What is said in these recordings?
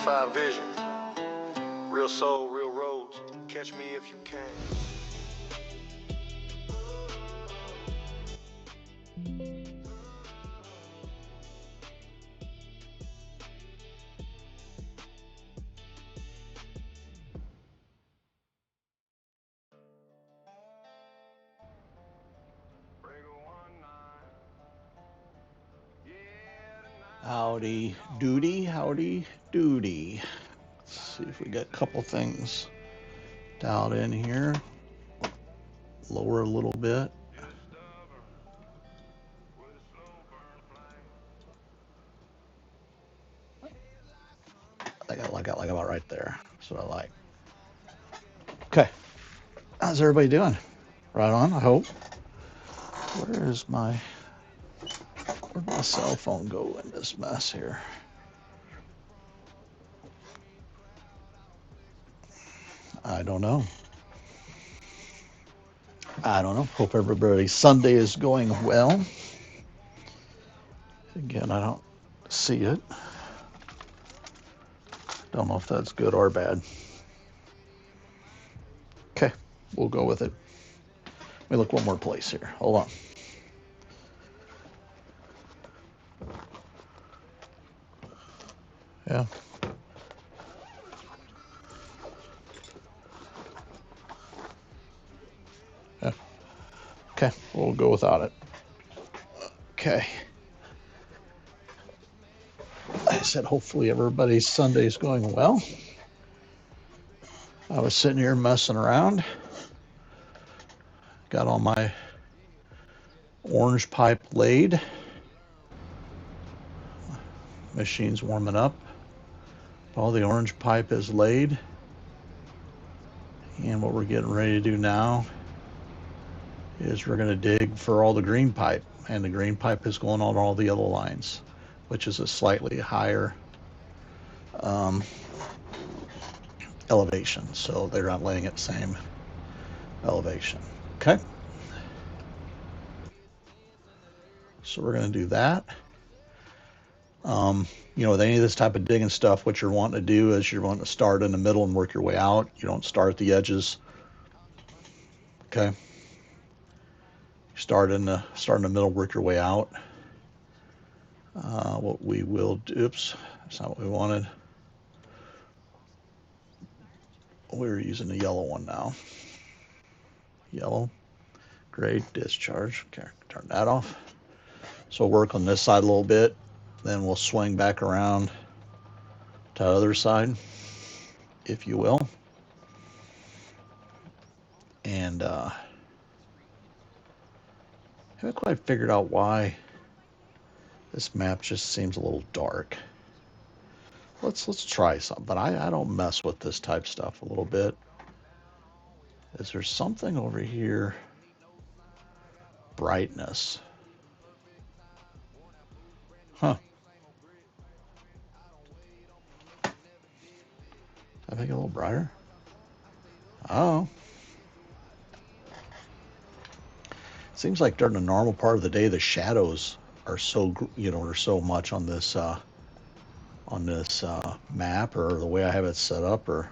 25 Vision. Real soul, real roads. Catch me if you can. Howdy doody, howdy doody. Let's see if we got a couple things dialed in here. Lower a little bit. I got like about right there. That's what I like. Okay. How's everybody doing? Right on, I hope. Where'd my cell phone go in this mess here? I don't know. Hope everybody's Sunday is going well. Again, I don't see it. Don't know if that's good or bad. Okay, we'll go with it. Let me look one more place here. Hold on. Yeah. Yeah. Okay, we'll go without it. Okay. I said hopefully everybody's Sunday is going well. I was sitting here messing around. Got all my orange pipe laid. Machine's warming up. All the orange pipe is laid. And what we're getting ready to do now is we're going to dig for all the green pipe. And the green pipe is going on all the yellow lines, which is a slightly higher elevation. So they're not laying at the same elevation. Okay. So we're going to do that. With any of this type of digging stuff, what you're wanting to do is you're wanting to start in the middle and work your way out. You don't start at the edges. Okay. Start in the middle, work your way out. What we will do, oops, that's not what we wanted. We're using the yellow one now. Yellow, grade, discharge. Okay, turn that off. So we'll work on this side a little bit, then we'll swing back around to the other side, if you will. And I haven't quite figured out why this map just seems a little dark. Let's try something. I don't mess with this type stuff a little bit. Is there something over here? Brightness. Huh. I make it a little brighter. Oh. Seems like during the normal part of the day, the shadows are so much on this map, or the way I have it set up, or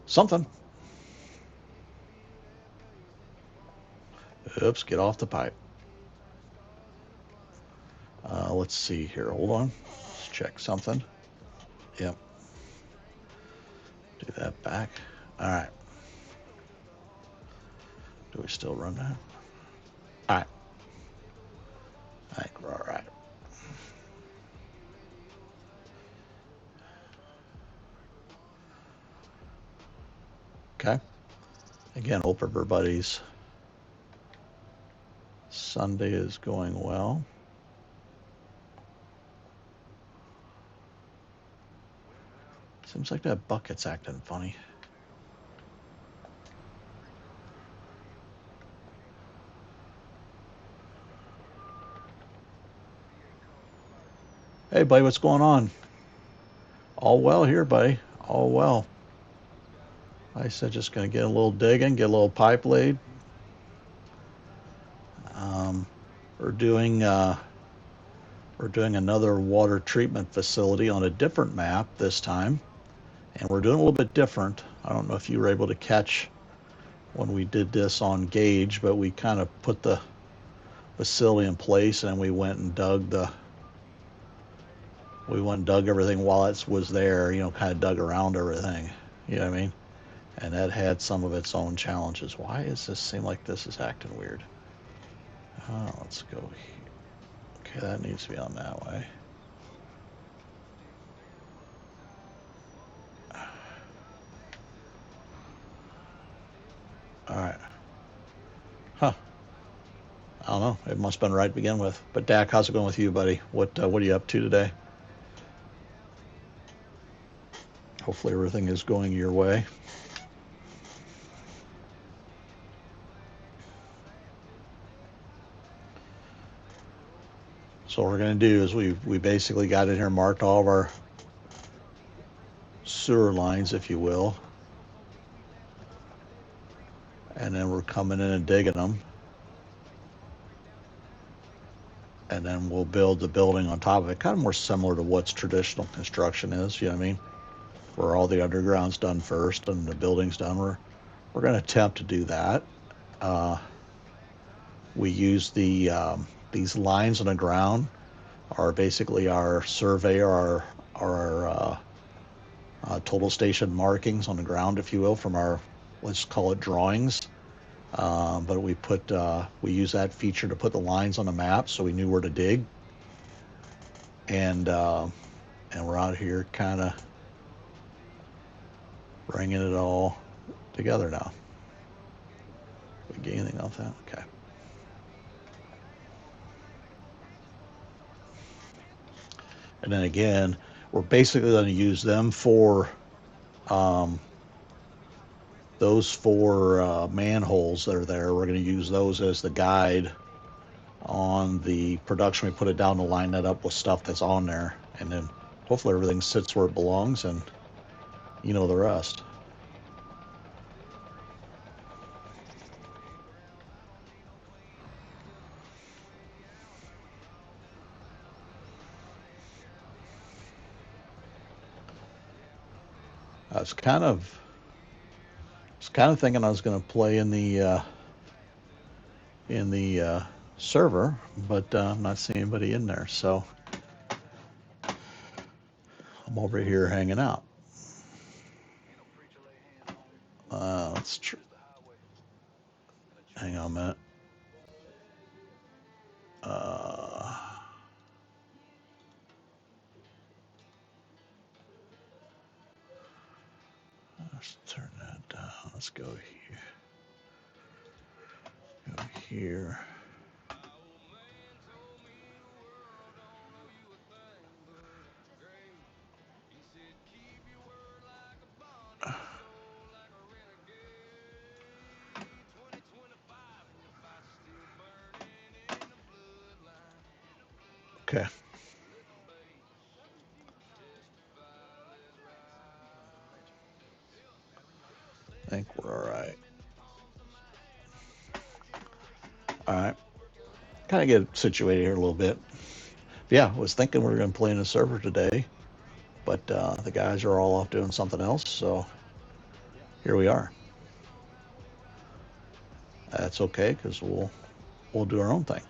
something. Oops, get off the pipe. Let's see here. Hold on. Let's check something. Yep. Do that back. All right. Do we still run that? All right. I think we're all right. Okay. Again, hope everybody's Sunday is going well. Seems like that bucket's acting funny. Hey, buddy, what's going on? All well here, buddy. All well. I said just going to get a little digging, get a little pipe laid. We're We're doing another water treatment facility on a different map this time. And we're doing a little bit different. I don't know if you were able to catch when we did this on Gauge, but we kind of put the facility in place and we went and dug everything while it was there, kind of dug around everything. You know what I mean? And that had some of its own challenges. Why does this seem like this is acting weird? Let's go here. Okay, that needs to be on that way. All right. Huh. I don't know. It must have been right to begin with. But Dak, how's it going with you, buddy? What are you up to today? Hopefully everything is going your way. So what we're going to do is we basically got in here, marked all of our sewer lines, if you will. And then we're coming in and digging them. And then we'll build the building on top of it, kind of more similar to what's traditional construction is, you know what I mean? Where all the underground's done first and the building's done. We're going to attempt to do that. We use these lines on the ground are basically our survey or our total station markings on the ground, if you will, from our, let's call it drawings. But we use that feature to put the lines on the map so we knew where to dig. And we're out here kind of bringing it all together now. Did we get anything off that? Okay. And then again, we're basically going to use them for those 4 manholes that are there. We're going to use those as the guide on the production. We put it down to line that up with stuff that's on there. And then hopefully everything sits where it belongs and you know the rest. I was kind of thinking I was going to play in the server, but I'm not seeing anybody in there, so I'm over here hanging out. Hang on a minute. Let's turn that down. Let's go here. Go here. Okay. I think we're all right. All right. Kind of get situated here a little bit. Yeah, I was thinking we were going to play in a server today, but the guys are all off doing something else, so here we are. That's okay, because we'll do our own thing.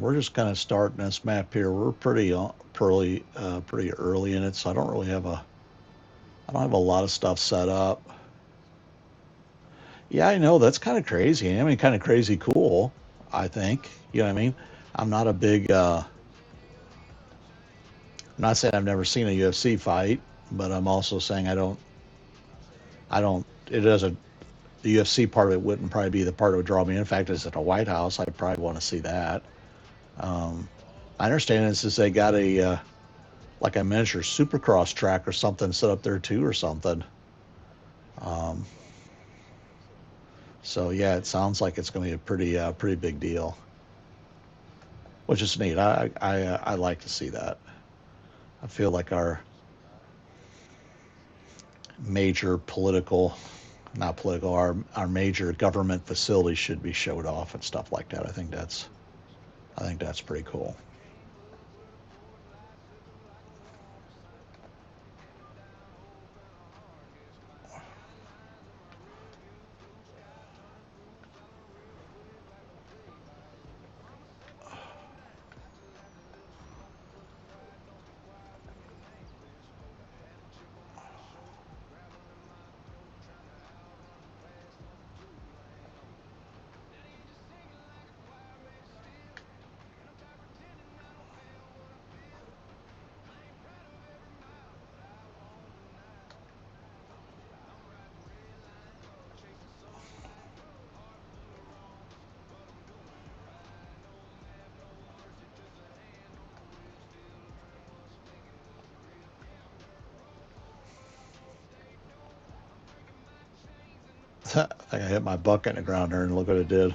we're just kind of starting this map here. We're pretty early in it, so I don't have a lot of stuff set up. Yeah, I know that's kind of crazy. I mean, kind of crazy cool, I think. You know what I mean? I'm not a big. I'm not saying I've never seen a UFC fight, but I'm also saying I don't. I don't. It doesn't. The UFC part of it wouldn't probably be the part that would draw me in. In fact, it's at a White House. I'd probably want to see that. Um, I understand this is they got a like a miniature supercross track or something set up there too, or something. Um, so yeah, it sounds like it's going to be a pretty big deal, which is neat. I like to see that. I feel like our major political, not political, our major government facilities should be showed off and stuff like that. I think that's pretty cool. I think I hit my bucket in the ground there, and look what it did.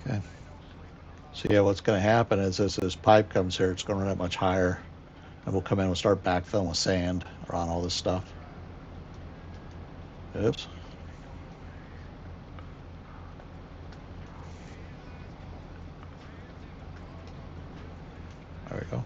Okay. So yeah, what's going to happen is as this pipe comes here, it's going to run up much higher, and we'll come in and start backfilling with sand around all this stuff. Oops. There we go.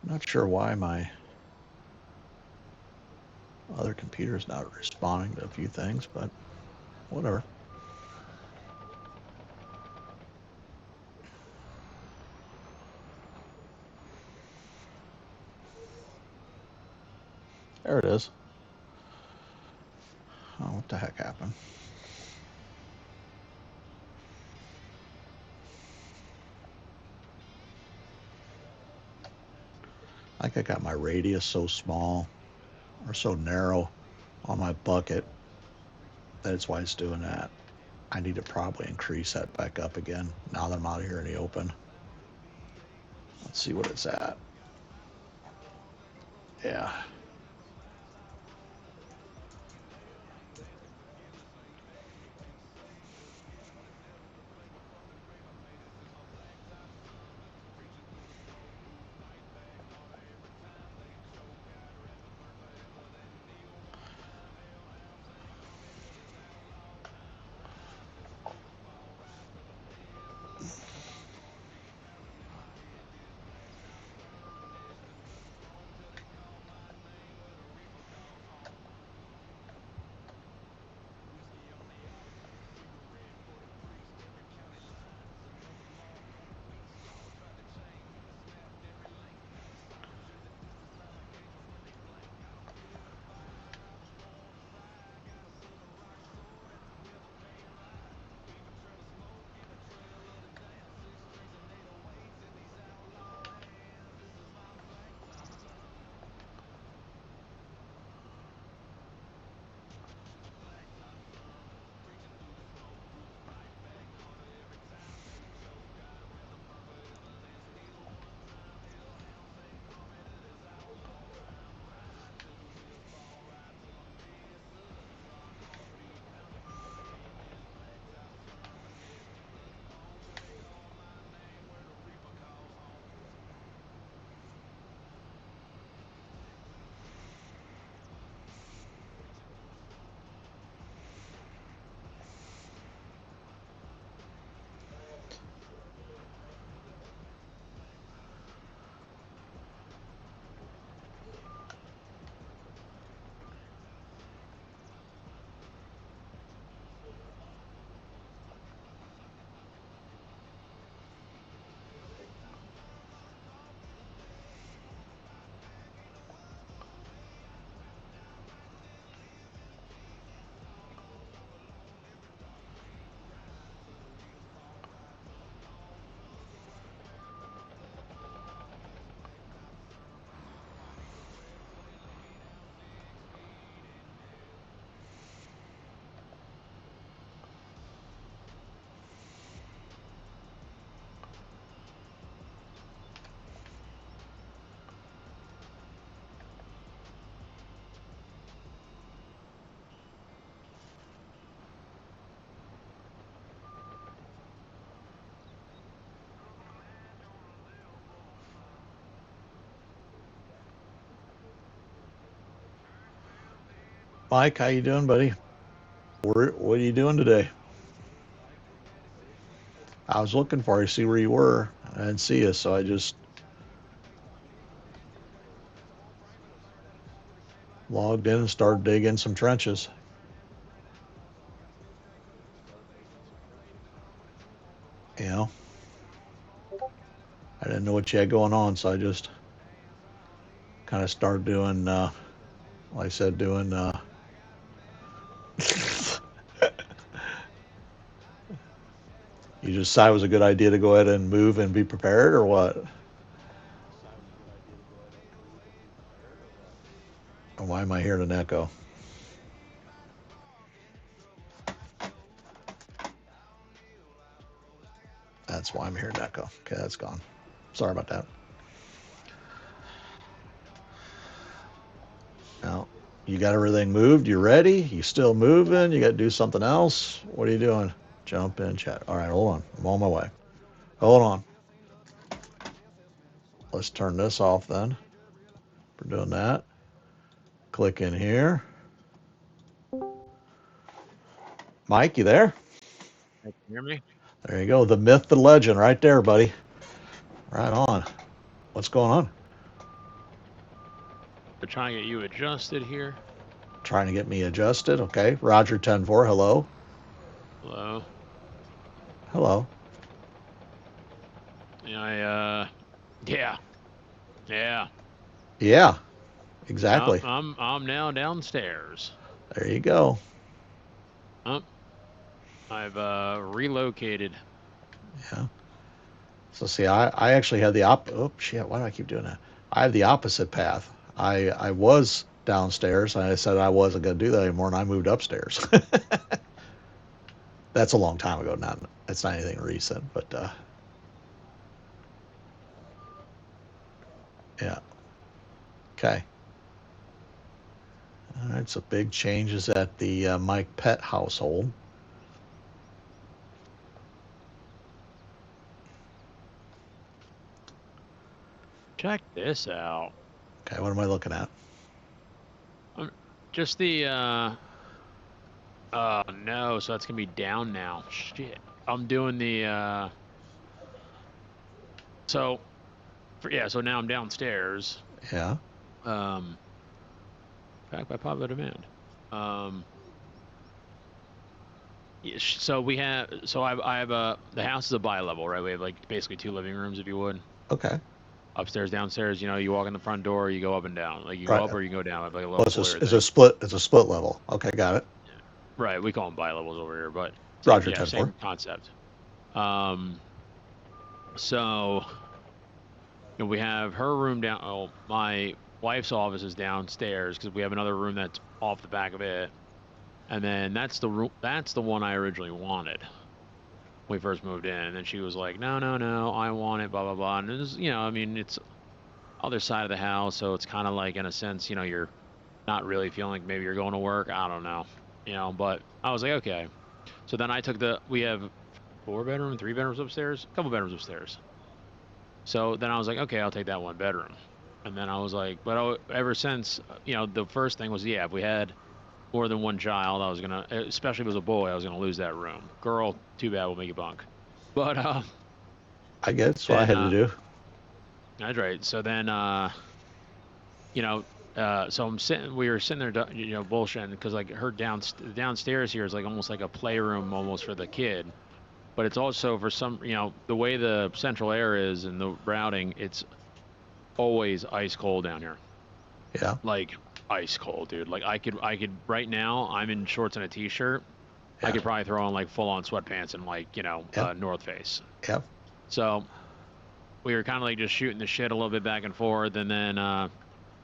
Not sure why my other computer's not responding to a few things, but whatever. There it is. Oh, what the heck happened? I think I got my radius so small or so narrow on my bucket. That's why it's doing that. I need to probably increase that back up again now that I'm out here in the open. Let's see what it's at. Yeah. Mike, how you doing, buddy? What are you doing today? I was looking for you, see where you were. I didn't see you, so I just logged in and started digging some trenches. You know, I didn't know what you had going on, so I just kind of started doing, like I said, doing. You just decided it was a good idea to go ahead and move and be prepared, or what? And why am I hearing an echo? That's why I'm hearing an echo. Okay, that's gone. Sorry about that. Now, you got everything moved? You ready? You still moving? You got to do something else? What are you doing? Jump in chat. All right, hold on. I'm on my way. Hold on. Let's turn this off then. We're doing that. Click in here. Mike, you there? Can you hear me? There you go. The myth, the legend, right there, buddy. Right on. What's going on? They're trying to get you adjusted here. Trying to get me adjusted. Okay. Roger 10-4. Hello. Hello. Hello. Yeah, yeah. Yeah. Yeah. No, Exactly. I'm now downstairs. There you go. I've relocated. Yeah. So see, I actually had the oh shit, why do I keep doing that? I have the opposite path. I was downstairs and I said I wasn't gonna do that anymore and I moved upstairs. That's a long time ago, it's not anything recent, but yeah. Okay. All right, so big changes at the Mike Pet household. Check this out. Okay, what am I looking at? Just the no, so that's gonna be down now. Shit. I'm doing the so so now I'm downstairs. Yeah. Back by popular demand. So we have I have the house is a bi-level, right? We have like basically 2 living rooms, if you would. Okay. Upstairs, downstairs. You know, you walk in the front door, you go up and down. Like you go Right. up or you go down. It's like a Oh, little it's foyer a thing. split. It's a split level. Okay, got it. Right. We call them bi-levels over here, but Roger yeah, 10-4. same concept. So we have her room down. Oh, my wife's office is downstairs because we have another room that's off the back of it, and then that's the room. That's the one I originally wanted when we first moved in. And then she was like, "No, no, no, I want it." Blah blah blah. And it's I mean, it's other side of the house, so it's kind of like in a sense, you're not really feeling like maybe you're going to work. I don't know, But I was like, okay. So then I took we have 4 bedroom, 3 bedrooms upstairs, a couple bedrooms upstairs. So then I was like, okay, I'll take that 1 bedroom. And then I was like, but ever since, the first thing was, yeah, if we had more than one child, I was going to, especially if it was a boy, I was going to lose that room. Girl, too bad, we'll make you bunk. But, I guess what I had to do. that's right. So then, so we were sitting there, bullshitting because like her downstairs here is like almost like a playroom almost for the kid. But it's also for some, the way the central air is and the routing, it's always ice cold down here. Yeah. Like ice cold, dude. Like I could right now, I'm in shorts and a t-shirt. Yeah. I could probably throw on like full on sweatpants and like, North Face. Yeah. So we were kind of like just shooting the shit a little bit back and forth. And then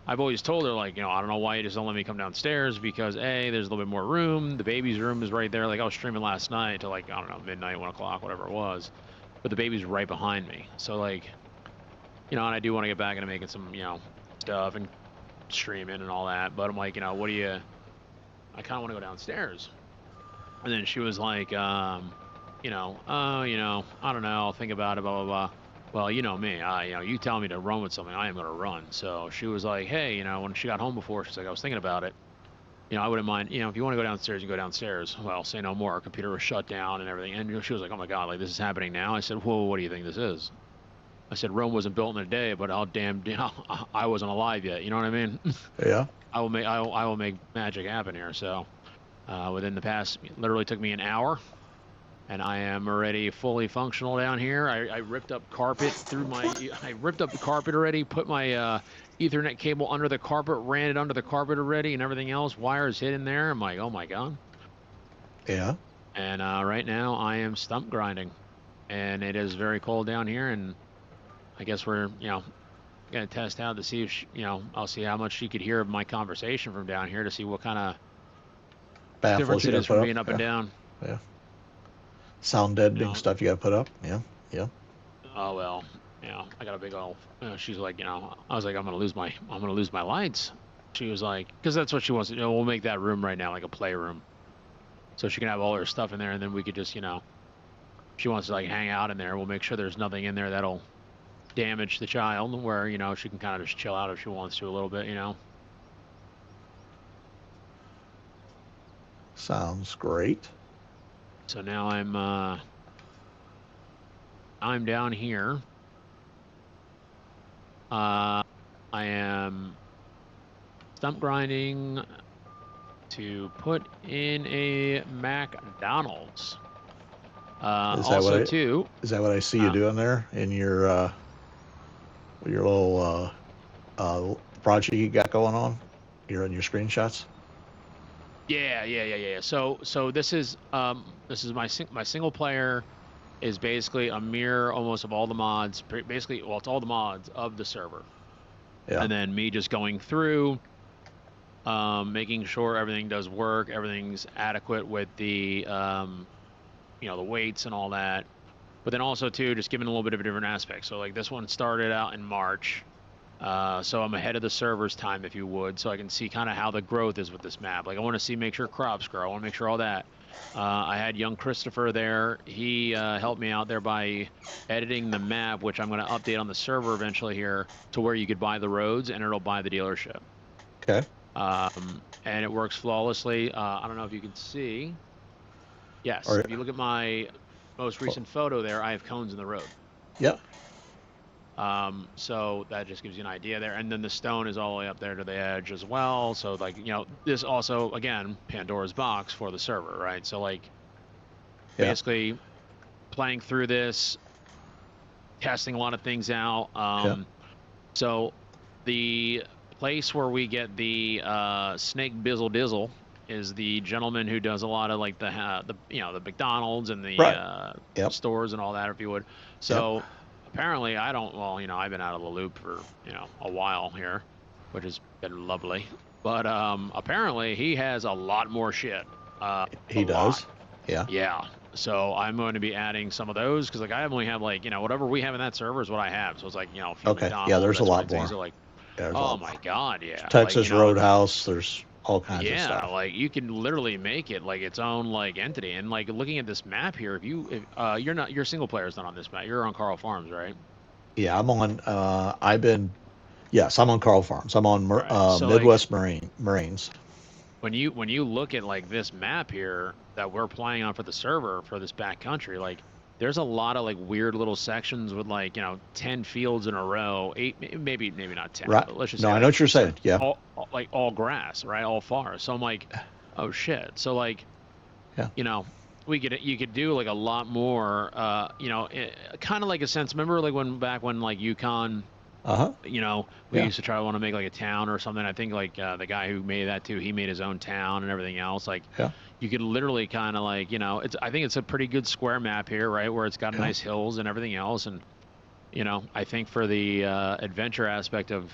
I've always told her like, I don't know why you just don't let me come downstairs because A, there's a little bit more room. The baby's room is right there. Like I was streaming last night till like, I don't know, midnight, 1 o'clock, whatever it was. But the baby's right behind me. So like, and I do want to get back into making some, stuff and streaming and all that. But I'm like, what do you, I kind of want to go downstairs. And then she was like, I don't know, I'll think about it, blah, blah, blah. Well, you know me, you tell me to run with something, I am going to run. So she was like, hey, when she got home before, she's like, I was thinking about it. I wouldn't mind, if you want to go downstairs, you go downstairs. Well, say no more. Our computer was shut down and everything. And she was like, oh my God, like this is happening now. I said, whoa, what do you think this is? I said, Rome wasn't built in a day, but I'll I wasn't alive yet. You know what I mean? Yeah. I will make magic happen here. So, within the past, literally took me an hour, and I am already fully functional down here. I ripped up carpet I ripped up the carpet already, put my Ethernet cable under the carpet, ran it under the carpet already, and everything else, wires hidden there. I'm like, oh my God. Yeah. And right now I am stump grinding, and it is very cold down here, and I guess we're, gonna test out to see if I'll see how much she could hear of my conversation from down here to see what kind of difference it is from being up and down. Yeah. Sound deadening stuff you got to put up. Yeah. Yeah. Oh well, I got a big old. She's like, I was like, I'm gonna lose my lights. She was like, because that's what she wants. We'll make that room right now like a playroom, so she can have all her stuff in there, and then we could just, she wants to like hang out in there. We'll make sure there's nothing in there that'll damage the child, where she can kind of just chill out if she wants to a little bit. Sounds great. So now I'm down here. I am stump grinding to put in a McDonald's. Is that Also, what too. Is that what I see you doing there in your little project you got going on? You're in your screenshots. Yeah. So this is my single player is basically a mirror almost of all the mods. Basically, well, it's all the mods of the server. Yeah. And then me just going through, making sure everything does work, everything's adequate with the the weights and all that. But then also too, just giving a little bit of a different aspect. So like this one started out in March. So I'm ahead of the server's time, if you would, so I can see kind of how the growth is with this map. Like I want to see, make sure crops grow. I want to make sure all that. I had young Christopher there. He helped me out there by editing the map, which I'm going to update on the server eventually here to where you could buy the roads and it'll buy the dealership. Okay. And it works flawlessly. I don't know if you can see. Yes. If you look at my most recent photo there, I have cones in the road. Yeah. So that just gives you an idea there. And then the stone is all the way up there to the edge as well. So like, this also, again, Pandora's box for the server, right? So like basically playing through this, testing a lot of things out. So the place where we get the snake bizzle dizzle is the gentleman who does a lot of like the McDonald's and the stores and all that, if you would. So apparently I've been out of the loop for a while here, which has been lovely. But apparently he has a lot more shit. He does. Yeah. So I'm going to be adding some of those because like I only have like whatever we have in that server is what I have. So it's like a few McDonald's. Yeah, there's a lot more. So like, oh my God, yeah. Texas Roadhouse. There's all kinds of stuff. Yeah, like you can literally make it like its own like entity. And like looking at this map here, if your single player is not on this map, you're on KarlFarms, right? Yeah, I'm on. Yes, I'm on KarlFarms. I'm on Midwest Moraines. When you look at like this map here that we're playing on for the server for this backcountry, like there's a lot of like weird little sections with like 10 fields in a row, 8 maybe not 10. Right. But let's just no, say, I know what you're saying. Yeah. All grass, right? All forest. So I'm like, oh shit. So like, you could do like a lot more. Kind of like a sense. Remember like back when like Yukon. We used to try to want to make like a town or something. I think like the guy who made that too, he made his own town and everything else. Like, you could literally kind of like, I think it's a pretty good square map here, right? Where it's got nice hills and everything else. And, I think for the adventure aspect of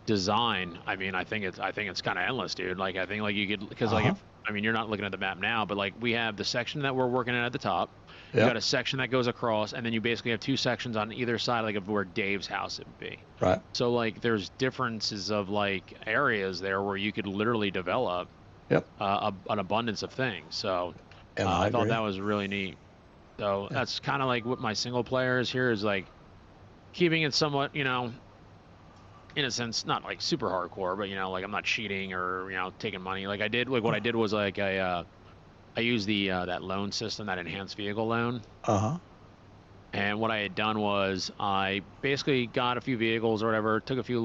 design, I mean, I think it's kind of endless, dude. Like, I think like you could, because like, you're not looking at the map now, but like we have the section that we're working at the top. You got a section that goes across, and then you basically have two sections on either side, like of where Dave's house would be. Right. So like, there's differences of like areas there where you could literally develop an abundance of things. So I thought that was really neat. So that's kind of like what my single player is here, is like keeping it somewhat, in a sense, not like super hardcore, but like I'm not cheating or taking money. Like what I did was like I used the that loan system, that enhanced vehicle loan. And what I had done was I basically got a few vehicles or whatever, took a few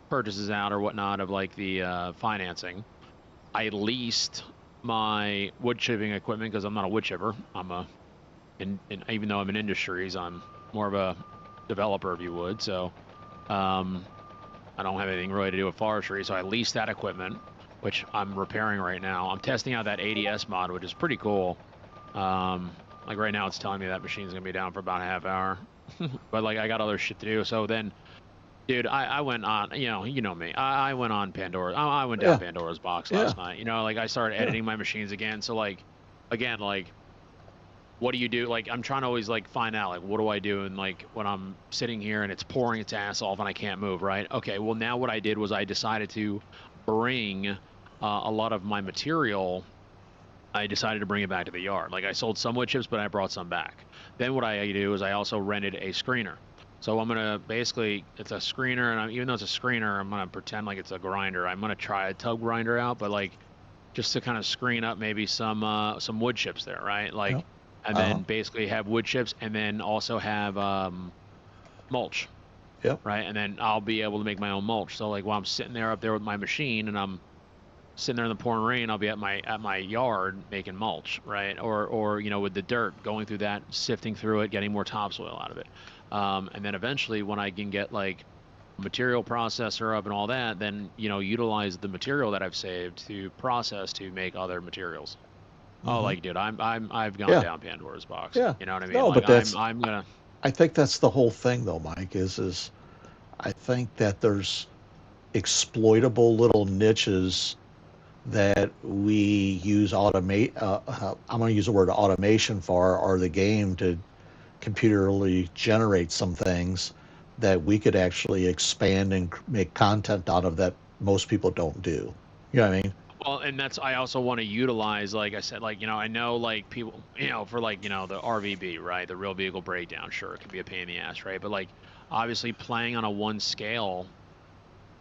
purchases out or whatnot of like the financing. I leased my wood chipping equipment because I'm not a wood chipper. Even though I'm in industries, I'm more of a developer, if you would. So I don't have anything really to do with forestry. So I leased that equipment, which I'm repairing right now. I'm testing out that ADS mod, which is pretty cool. Like right now it's telling me that machine's gonna be down for about a half hour. But like I got other shit to do. So then, dude, I went on, you know me. I went on Pandora. I went down Pandora's box last night. Like I started editing my machines again. So like, again, like, what do you do? Like I'm trying to always like find out like what do I do, and like when I'm sitting here and it's pouring its ass off and I can't move, right? Okay, well now what I did was I decided to bring a lot of my material. I decided to bring it back to the yard. Like I sold some wood chips, but I brought some back. Then what I do is I also rented a screener. So I'm gonna basically, it's a screener, and even though it's a screener, I'm gonna pretend like it's a grinder. I'm gonna try a tub grinder out, but like just to kind of screen up maybe some wood chips there, right? Like, and then basically have wood chips, and then also have mulch. Yep. right? And then I'll be able to make my own mulch. So like while I'm sitting there up there with my machine and I'm sitting there in the pouring rain, I'll be at my yard making mulch, right? Or you know, with the dirt, going through that, sifting through it, getting more topsoil out of it. And then eventually when I can get like material processor up and all that, then you know, utilize the material that I've saved to process to make other materials. Oh, Mm-hmm. like dude, I've gone Yeah. down Pandora's box. Yeah. You know what I mean? No, Like but I'm gonna. I think that's the whole thing, though, Mike. Is I think that there's exploitable little niches that we use automate. I'm going to use the word automation for, or the game to computerly generate some things that we could actually expand and make content out of that most people don't do. You know what I mean? Well, and that's I also want to utilize, like I said, like you know, I know like people, you know, for like you know the RVB, right, the real vehicle breakdown. Sure, it can be a pain in the ass, right? But like obviously playing on a one scale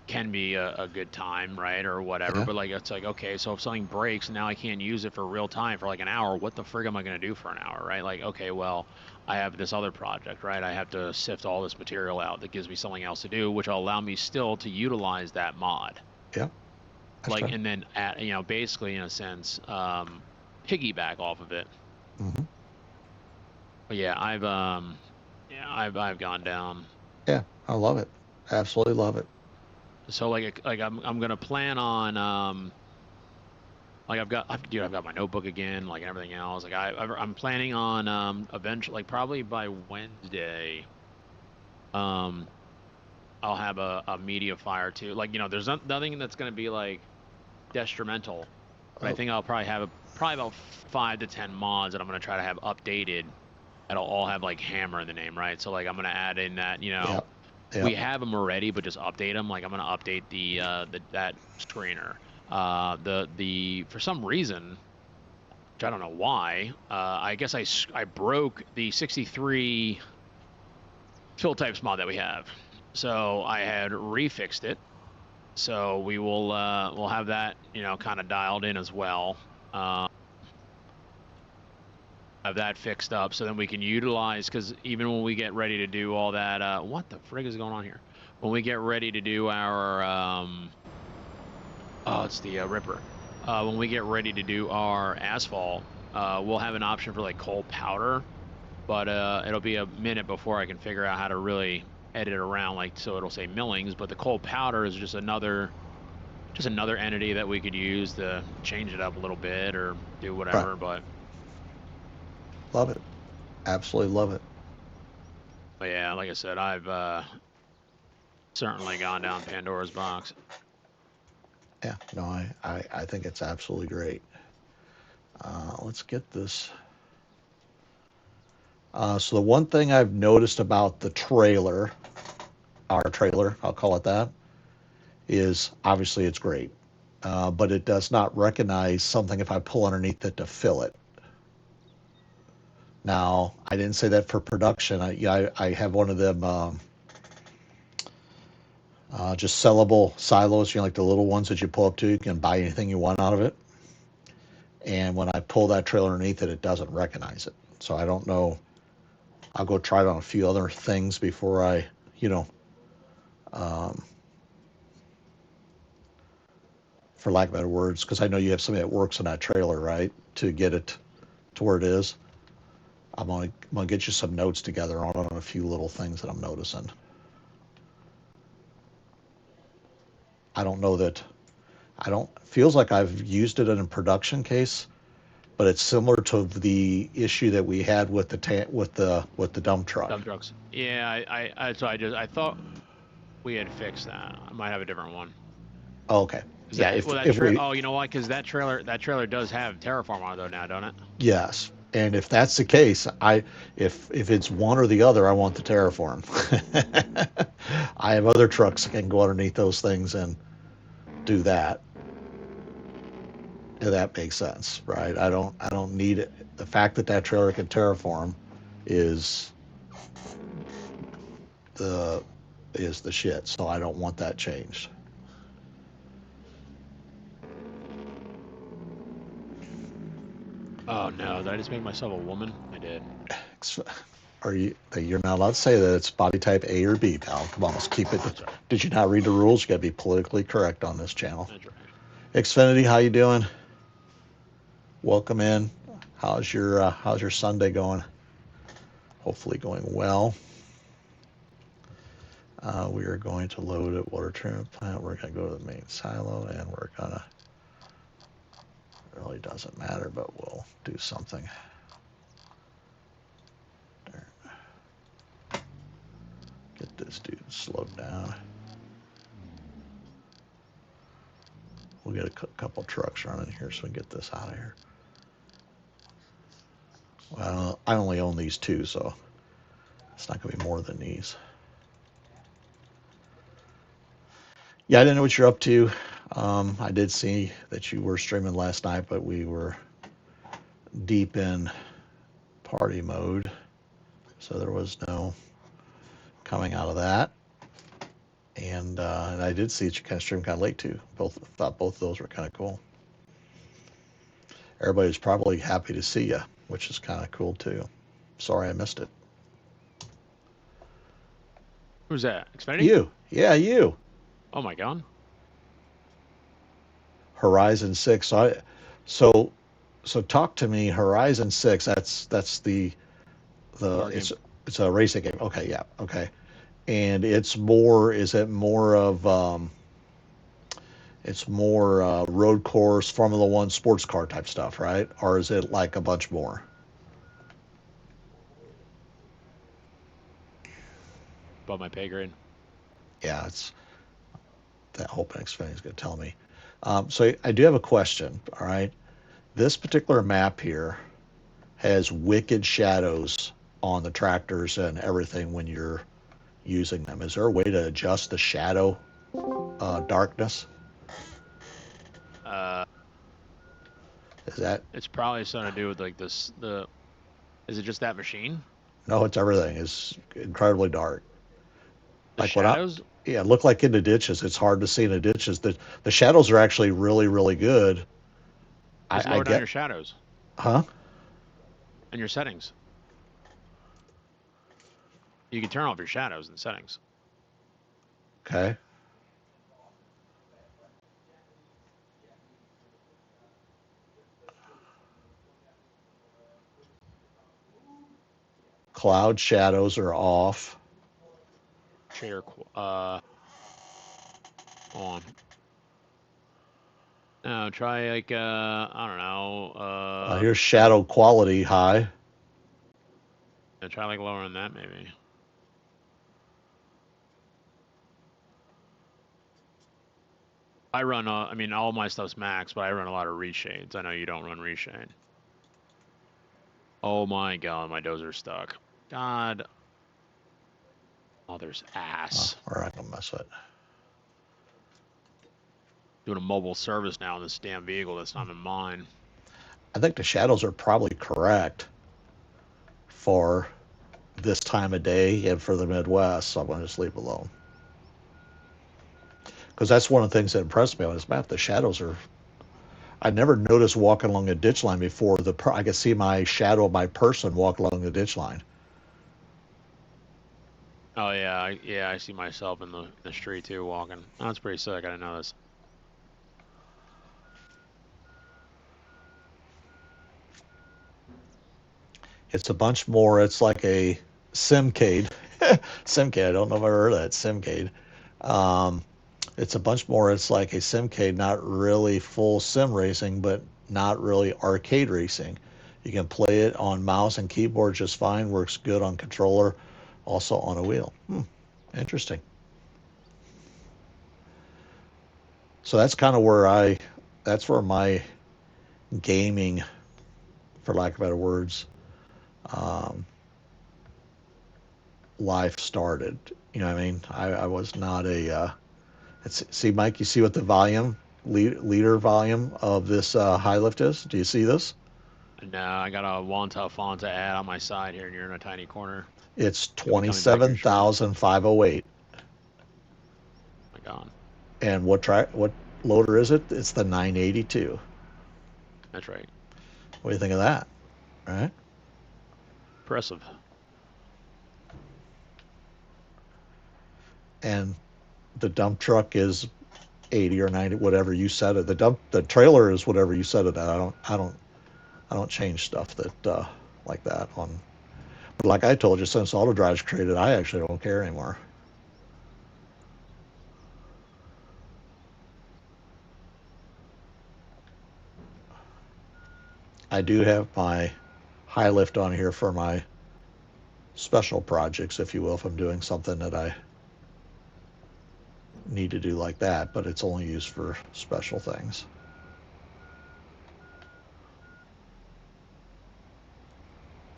can be a good time, right, or whatever. Yeah. But like it's like okay, so if something breaks and now I can't use it for real time for like an hour, what the frig am I gonna do for an hour, right? Like okay, well, I have this other project, right? I have to sift all this material out that gives me something else to do, which will allow me still to utilize that mod. Yeah. That's Like right. and then at you know basically in a sense piggyback off of it. Hmm. But yeah, I've gone down. Yeah. I love it. Absolutely love it. So like I'm gonna plan on like dude, I've got my notebook again, like and everything else. Like I'm planning on eventually, like probably by Wednesday, um I'll have a media fire too. Like you know there's nothing that's gonna be like detrimental, but I Oh, think I'll probably have probably about 5 to 10 mods that I'm gonna try to have updated. That'll all have like hammer in the name, right? So like I'm gonna add in that, you know, yep. Yep. we have them already, but just update them. Like I'm gonna update the that screener. The for some reason, which I don't know why. I guess I broke the 63 fill types mod that we have, so I had refixed it. So we'll have that, you know, kind of dialed in as well. Uh, have that fixed up so then we can utilize, because even when we get ready to do all that, what the frig is going on here? When we get ready to do our oh, it's the ripper. When we get ready to do our asphalt, we'll have an option for like coal powder, but it'll be a minute before I can figure out how to really edit it around, like so it'll say millings, but the coal powder is just another entity that we could use to change it up a little bit or do Right. whatever. But Love it. Absolutely love it. yeah, like I said, I've certainly gone down Pandora's box. Yeah. No, I think it's absolutely great. Let's get this. So the one thing I've noticed about the trailer, our trailer, I'll call it that, is obviously it's great, but it does not recognize something if I pull underneath it to fill it. Now, I didn't say that for production. I have one of them just sellable silos, you know, like the little ones that you pull up to. You can buy anything you want out of it. And when I pull that trailer underneath it, it doesn't recognize it. So I don't know. I'll go try it on a few other things before I, you know, um, for lack of better words, because I know you have somebody that works on that trailer, right, to get it to where it is. I'm gonna get you some notes together on a few little things that I'm noticing. I don't know that I don't feels like I've used it in a production case, but it's similar to the issue that we had with the dump truck. Dump trucks. Yeah, I thought we had fixed that. I might have a different one. Oh, okay. Is Yeah, that well that if trail? we Oh, you know what? Because that trailer does have Terraform on it though now, don't it? yes, and if that's the case, if it's one or the other, I want the Terraform. I have other trucks that can go underneath those things and do that. If that makes sense, right? I don't need it. The fact that that trailer can Terraform is the the shit. So I don't want that changed. Oh no, did I just make myself a woman? I did. You're not allowed to say that it's body type A or B, pal. Come on, let's keep it. That's right. Did you not read the rules? You got to be politically correct on this channel. That's right. Xfinity, how you doing? Welcome in. How's your Sunday going? Hopefully going well. We are going to load at water treatment plant. We're going to go to the main silo, and we're gonna. It really doesn't matter, but we'll do something. There. Get this dude slowed down. We'll get a couple trucks running here so we can get this out of here. Well, I only own these two, so it's not going to be more than these. Yeah, I didn't know what you're up to. I did see that you were streaming last night, but we were deep in party mode, so there was no coming out of that. And I did see that you kind of streamed kind of late too. Thought both of those were kind of cool. Everybody's probably happy to see you, which is kind of cool too. Sorry I missed it. Who's that? Xfinity? You. Yeah, you. Oh my God. Horizon 6. So talk to me. Horizon 6. That's the it's a racing game. Okay, yeah, okay. And it's more. Is it more of it's more road course, Formula One, sports car type stuff, right? Or is it like a bunch more? Above my pay grade. Yeah, it's that whole Xfinity is going to tell me. So I do have a question. All right, this particular map here has wicked shadows on the tractors and everything when you're using them. Is there a way to adjust the shadow darkness? Is that? It's probably something to do with like this. Is it just that machine? No, it's everything. It's incredibly dark. The like shadows? Yeah, look like in the ditches. It's hard to see in the ditches. The shadows are actually really, really good. Just lower down your shadows. Huh? And your settings. You can turn off your shadows in settings. Okay. Cloud shadows are off. Chair, on. No, try like I don't know. Here's shadow quality high. Yeah, try like lowering that maybe. I run. I mean, all my stuff's max, but I run a lot of reshades. I know you don't run reshade. Oh my God, my dozer's stuck. God. Oh, there's ass. All right, I'll mess with it. Doing a mobile service now in this damn vehicle that's not in mine. I think the shadows are probably correct for this time of day and for the Midwest, so I'm going to just leave it alone. Because that's one of the things that impressed me on this map. The shadows are... I never noticed walking along a ditch line before. I could see my shadow of my person walk along the ditch line. Oh yeah, I see myself in the street too walking. Oh, that's pretty sick. I didn't know this. It's a bunch more. It's like a Simcade. Simcade. I don't know if I've ever heard of that. Simcade. It's a bunch more. It's like a Simcade, not really full sim racing, but not really arcade racing. You can play it on mouse and keyboard just fine. Works good on controller, also on a wheel. Interesting. So that's kind of where that's where my gaming, for lack of better words, life started. You know what I mean? I was not a... see, Mike, you see what the volume, liter volume of this high lift is? Do you see this? No, I got a Wanta Fonta ad on my side here, and you're in a tiny corner. It's 27,508. Oh my God. And what loader is it? It's the 982. That's right. What do you think of that? Right? Impressive. and the dump truck is 80 or 90, whatever you set it. The trailer is whatever you set it at. I don't change stuff that like that on. But like I told you, since auto drive's created, I actually don't care anymore. I do have my high lift on here for my special projects, if you will, if I'm doing something that I need to do like that, but it's only used for special things.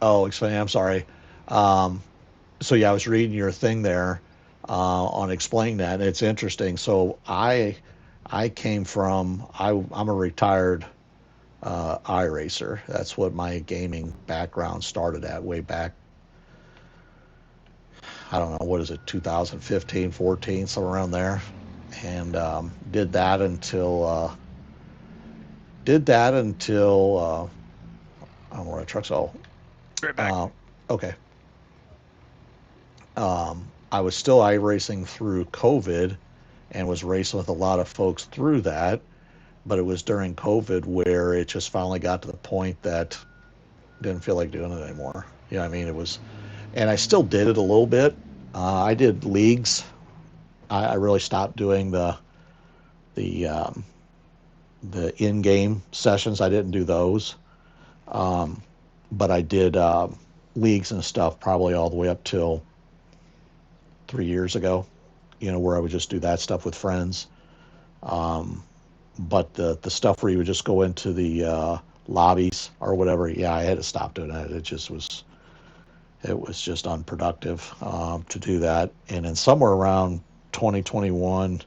Oh, explain. I'm sorry. So yeah, I was reading your thing there on explaining that. And it's interesting. So I came from I'm a retired iRacer. That's what my gaming background started at way back. I don't know, what is it, 2015, 14, somewhere around there, and did that until I don't know where the truck's all. Right back. Okay. I was still iRacing through COVID and was racing with a lot of folks through that, but it was during COVID where it just finally got to the point that didn't feel like doing it anymore. You know what I mean? It was, and I still did it a little bit. I did leagues. I really stopped doing the in-game sessions. I didn't do those, but I did leagues and stuff probably all the way up till 3 years ago. You know, where I would just do that stuff with friends. But the stuff where you would just go into the lobbies or whatever, yeah, I had to stop doing that. It was just unproductive to do that. And then somewhere around 2021,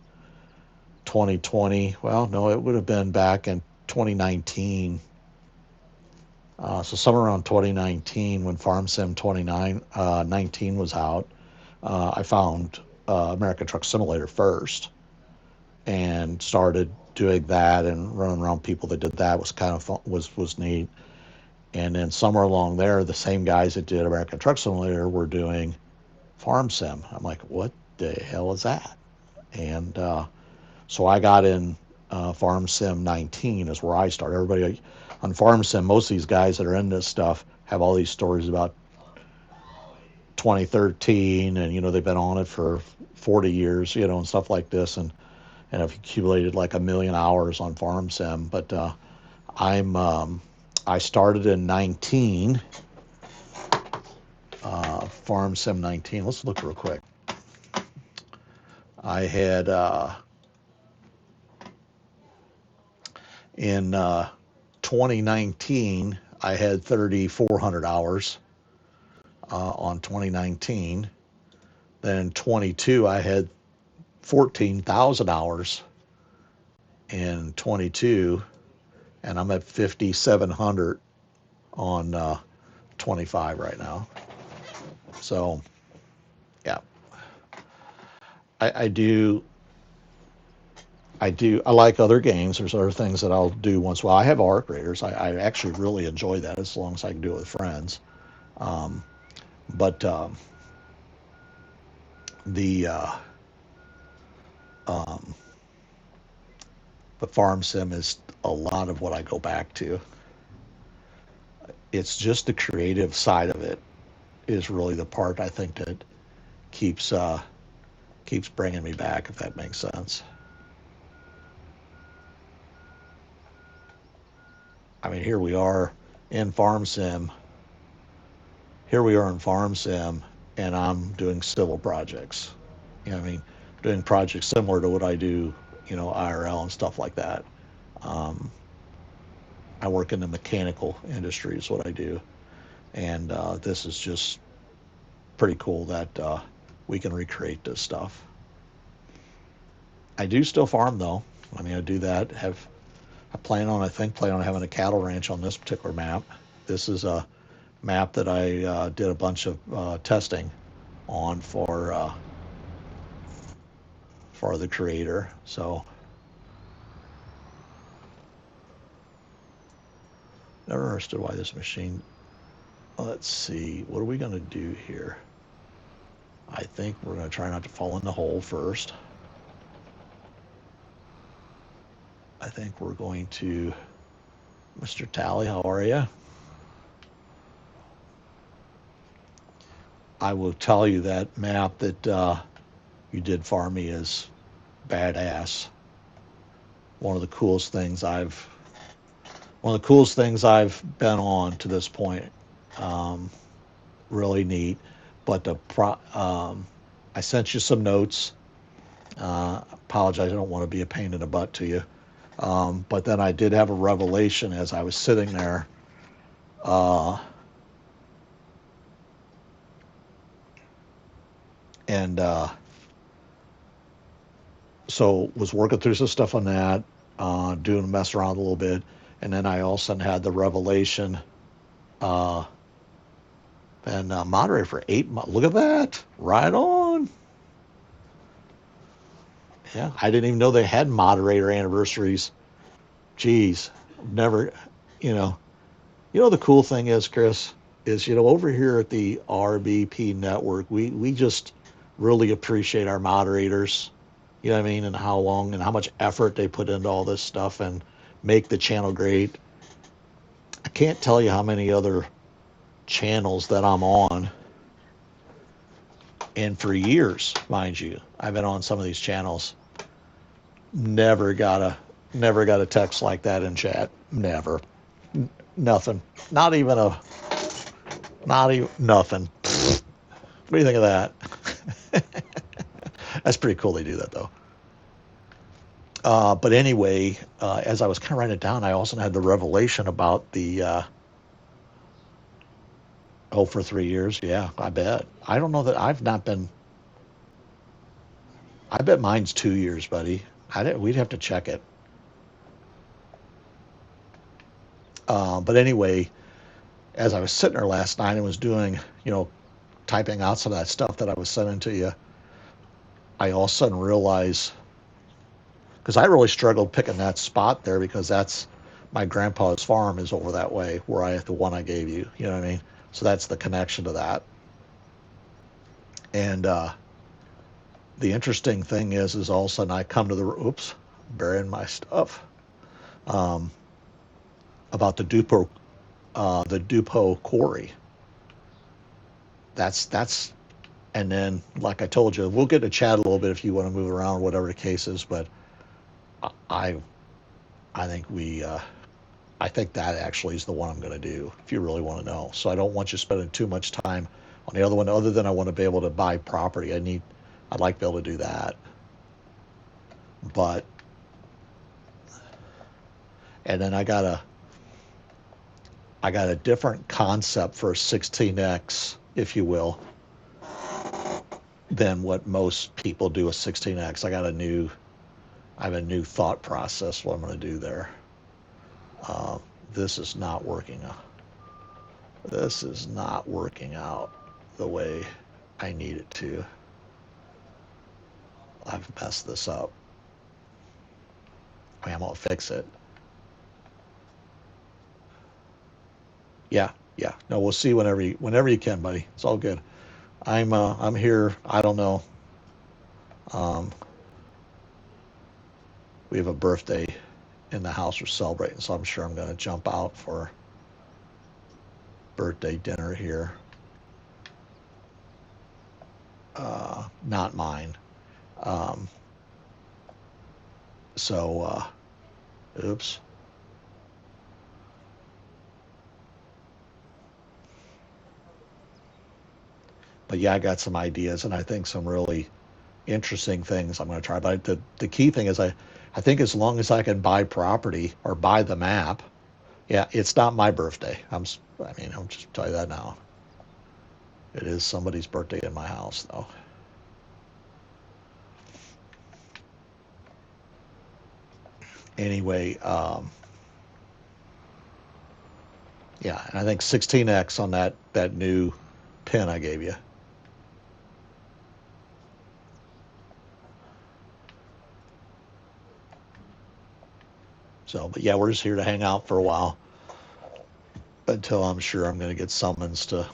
2020, well, no, it would have been back in 2019. So somewhere around 2019 when Farm Sim 19 was out, I found American Truck Simulator first and started doing that and running around people that did that. Was kind of fun, was neat. And then somewhere along there, the same guys that did American Truck Simulator were doing Farm Sim. I'm like, what the hell is that? And so I got in Farm Sim 19 is where I started. Everybody on Farm Sim, most of these guys that are in this stuff have all these stories about 2013, and you know they've been on it for 40 years, you know, and stuff like this, and have accumulated like 1 million hours on Farm Sim. But I started in 19, Farm Sim 19. Let's look real quick. I had in 2019, I had 3,400 hours on 2019. Then in 22, I had 14,000 hours in 22, and I'm at 5,700 on 25 right now. So, yeah, I do. I like other games. There's other things that I'll do once in a while. I have arc raiders. I actually really enjoy that as long as I can do it with friends. But the um, Farm Sim is a lot of what I go back to. It's just the creative side of it is really the part I think that keeps keeps bringing me back, if that makes sense. I mean, here we are in Farm Sim. Here we are in Farm Sim, and I'm doing civil projects. You know what I mean? Doing projects similar to what I do, you know, IRL and stuff like that. Um, I work in the mechanical industry is what I do, and this is just pretty cool that we can recreate this stuff. I do still farm though. I mean, I do that. I plan on having a cattle ranch on this particular map. This is a map that I did a bunch of testing on for the creator. So never understood why this machine. Let's see, what are we going to do here? I think we're going to try not to fall in the hole first. I think we're going to, Mr. Tally, how are you? I will tell you that map that you did for me is badass. One of the coolest things I've been on to this point. Really neat. But I sent you some notes. Apologize, I don't want to be a pain in the butt to you. But then I did have a revelation as I was sitting there. And so was working through some stuff on that, doing a mess around a little bit. And then I also had the revelation. And moderator for 8 months. Look at that. Right on. Yeah, I didn't even know they had moderator anniversaries. Geez, never, you know. You know the cool thing is, Chris, is, over here at the RBP network, we just really appreciate our moderators, you know what I mean, and how long and how much effort they put into all this stuff and make the channel great. I can't tell you how many other channels that I'm on. And for years, mind you, I've been on some of these channels. Never got a text like that in chat. Never. Nothing. Not even nothing. What do you think of that? That's pretty cool they do that though. But anyway, as I was kind of writing it down, I also had the revelation about the for 3 years. Yeah, I bet. I don't know that I've not been. I bet mine's 2 years, buddy. We'd have to check it. But anyway, as I was sitting there last night and was doing, typing out some of that stuff that I was sending to you, I all of a sudden realized, because I really struggled picking that spot there, because that's my grandpa's farm is over that way where the one I gave you, you know what I mean? So that's the connection to that. And the interesting thing is all of a sudden I come to burying my stuff, about the Dupo quarry. That's, and then like I told you, we'll get to chat a little bit if you want to move around, whatever the case is. But I think I think that actually is the one I'm going to do, if you really want to know. So I don't want you spending too much time on the other one, other than I want to be able to buy property. I'd like to be able to do that. But, and then I got a different concept for a 16X, if you will, than what most people do a 16X. I have a new thought process what I'm going to do there. This is not working. This is not working out the way I need it to. I've messed this up. I mean, I'm gonna fix it. Yeah. No, we'll see whenever you can, buddy. It's all good. I'm here. I don't know. We have a birthday in the house we're celebrating, so I'm sure I'm going to jump out for birthday dinner here. Not mine. Oops. But yeah, I got some ideas, and I think some really interesting things I'm going to try. But the key thing is I think as long as I can buy property or buy the map, yeah, it's not my birthday. I'll just tell you that now. It is somebody's birthday in my house, though. Anyway, yeah, and I think 16X on that new pin I gave you. So, but yeah, we're just here to hang out for a while until I'm sure I'm going to get summons to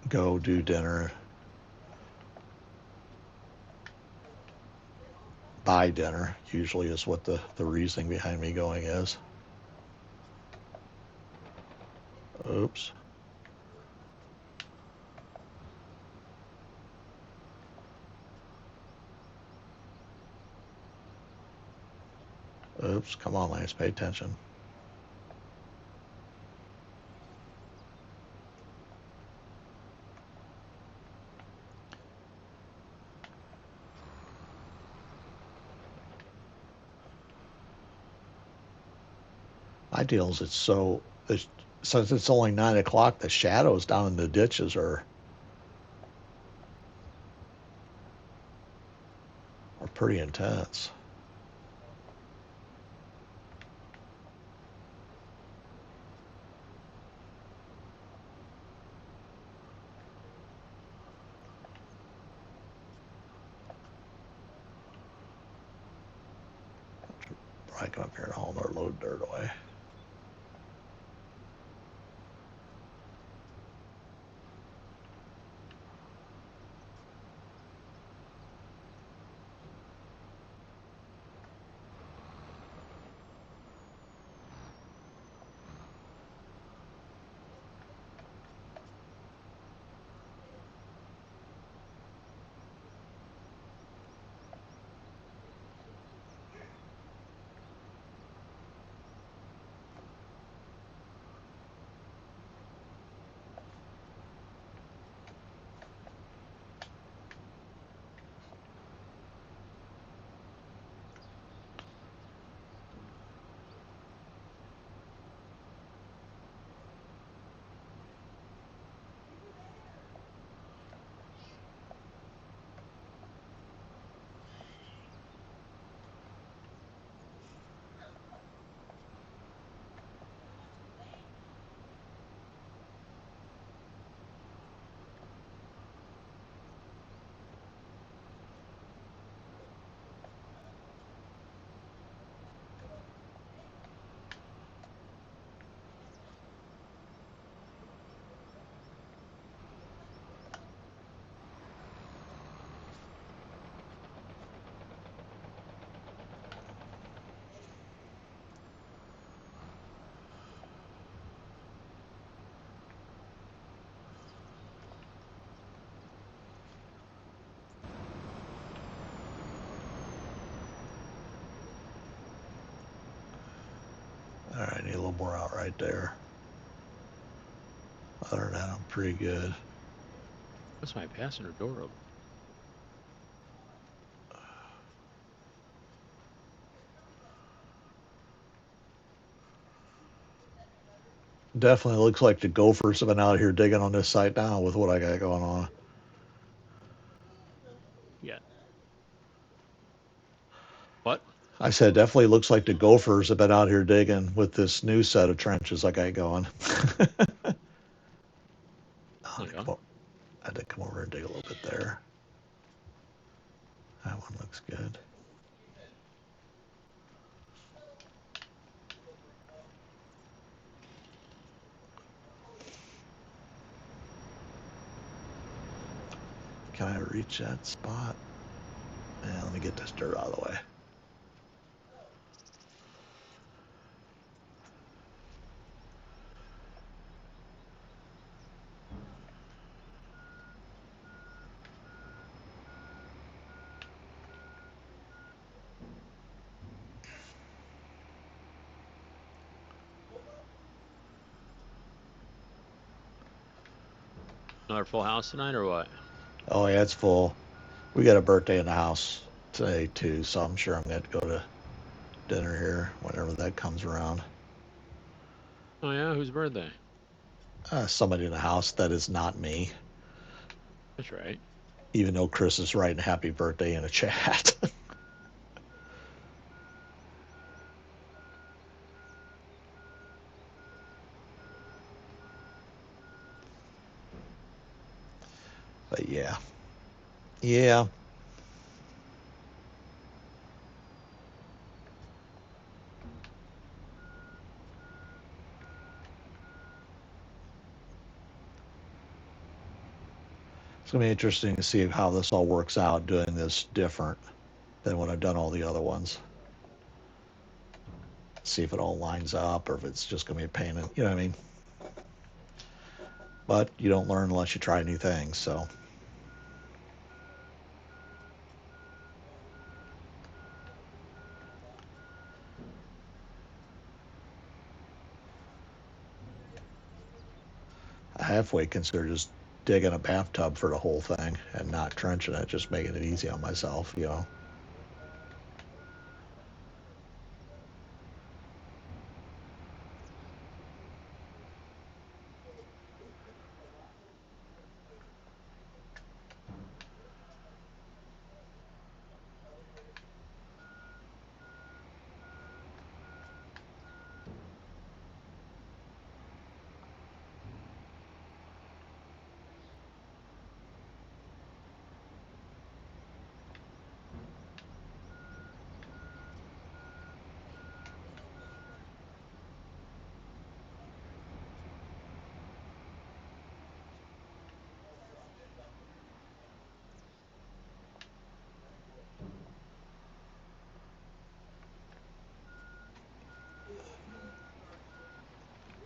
go do dinner, buy dinner, usually is what the reasoning behind me going is. Oops. Oops, come on, Lance, pay attention. My deal is since it's only 9 o'clock, the shadows down in the ditches are pretty intense. Probably come up here and haul our load dirt away. All right, need a little more out right there. Other than that, I'm pretty good. What's my passenger door open? Definitely looks like the gophers have been out here digging on this site now with what I got going on. Yeah. What? I said, definitely looks like the gophers have been out here digging with this new set of trenches I got going. I had to come over and dig a little bit there. That one looks good. Can I reach that spot? Yeah, let me get this dirt out of the way. Another full house tonight or what? Oh yeah, it's full. We got a birthday in the house today too, so I'm sure I'm going to go to dinner here whenever that comes around. Oh yeah, whose birthday? Somebody in the house that is not me. That's right. Even though Chris is writing happy birthday in a chat. But yeah. Yeah. It's going to be interesting to see how this all works out, doing this different than when I've done all the other ones. See if it all lines up or if it's just going to be a pain in, you know what I mean? But you don't learn unless you try new things, so. I halfway consider just digging a bathtub for the whole thing and not trenching it, just making it easy on myself, you know.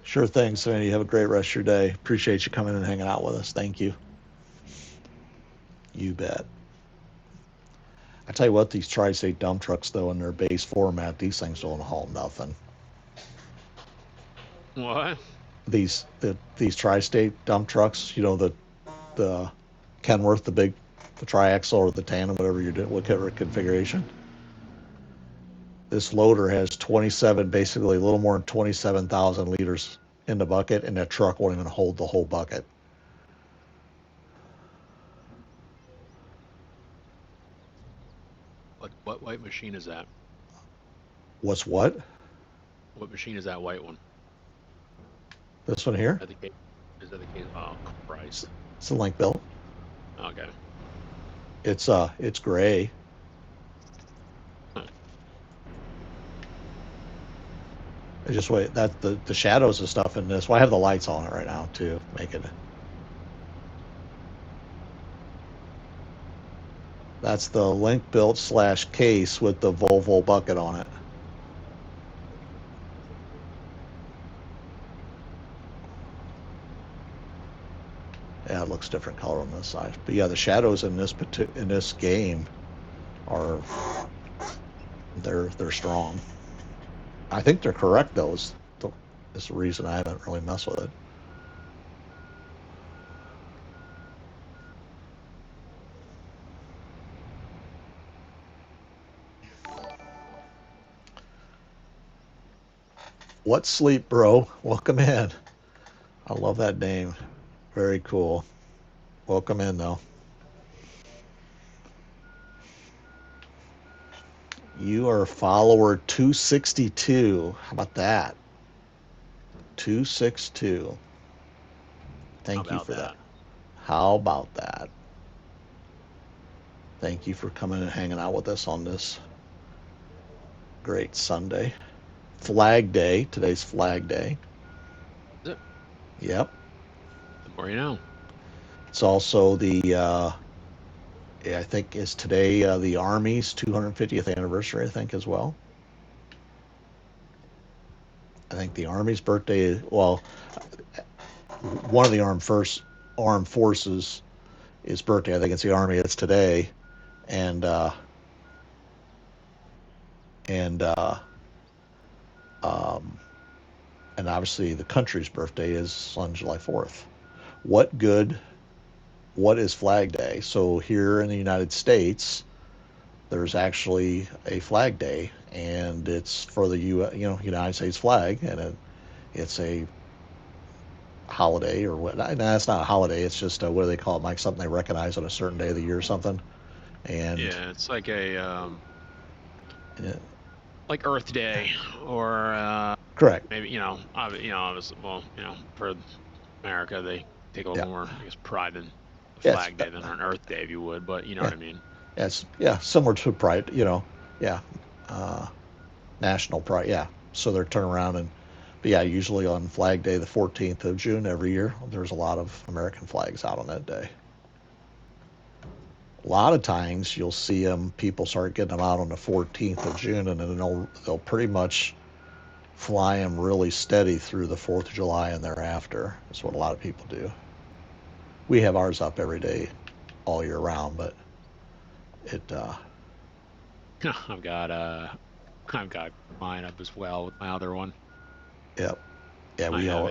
Sure thing, Sandy. You have a great rest of your day. Appreciate you coming and hanging out with us. Thank you. You bet. I tell you what, these tri-state dump trucks, though, in their base format, these things don't haul nothing. What? These tri-state dump trucks, you know, the Kenworth, the triaxle or the tandem, whatever you're doing, whatever configuration. This loader has 27, basically a little more than 27,000 liters in the bucket, and that truck won't even hold the whole bucket. What white machine is that? What's what? What machine is that white one? This one here? Is that the case? Oh, Christ. It's a link built. Okay. It's gray. Huh. I just wait that the shadows and stuff in this. Well, I have the lights on it right now too, make it. That's the link built / case with the Volvo bucket on it. Yeah, it looks different color on this side. But yeah, the shadows in this game are they're strong. I think they're correct though. Is the reason I haven't really messed with it. What sleep, bro? Welcome in. I love that name. Very cool. Welcome in, though. You are follower 262. How about that? 262. Thank you for that. How about that? Thank you for coming and hanging out with us on this great Sunday. Flag Day. Today's Flag Day. Is it? Yep. The more you know. It's also the, I think, is today the Army's 250th anniversary, I think, as well. I think the Army's birthday, well, one of the armed forces is birthday. I think it's the Army. It's today. And obviously the country's birthday is on July 4th. What is Flag Day? So here in the United States, there's actually a Flag Day, and it's for the United States flag, and it's a holiday or what? No, it's not a holiday. It's just what do they call it, Mike? Something they recognize on a certain day of the year or something. And yeah, it's like a like Earth Day or correct. Maybe obviously, well, for America they take a little more, I guess, pride in Flag Day than on Earth Day, if you would. But you know what I mean. It's similar to pride. National pride. Yeah. So they're turning around but yeah, usually on Flag Day, the 14th of June every year, there's a lot of American flags out on that day. A lot of times you'll see them, people start getting them out on the 14th of June, and then they'll pretty much fly them really steady through the 4th of July and thereafter. That's what a lot of people do. We have ours up every day, all year round, but it. I've got mine up as well with my other one. Yep. Yeah, we all.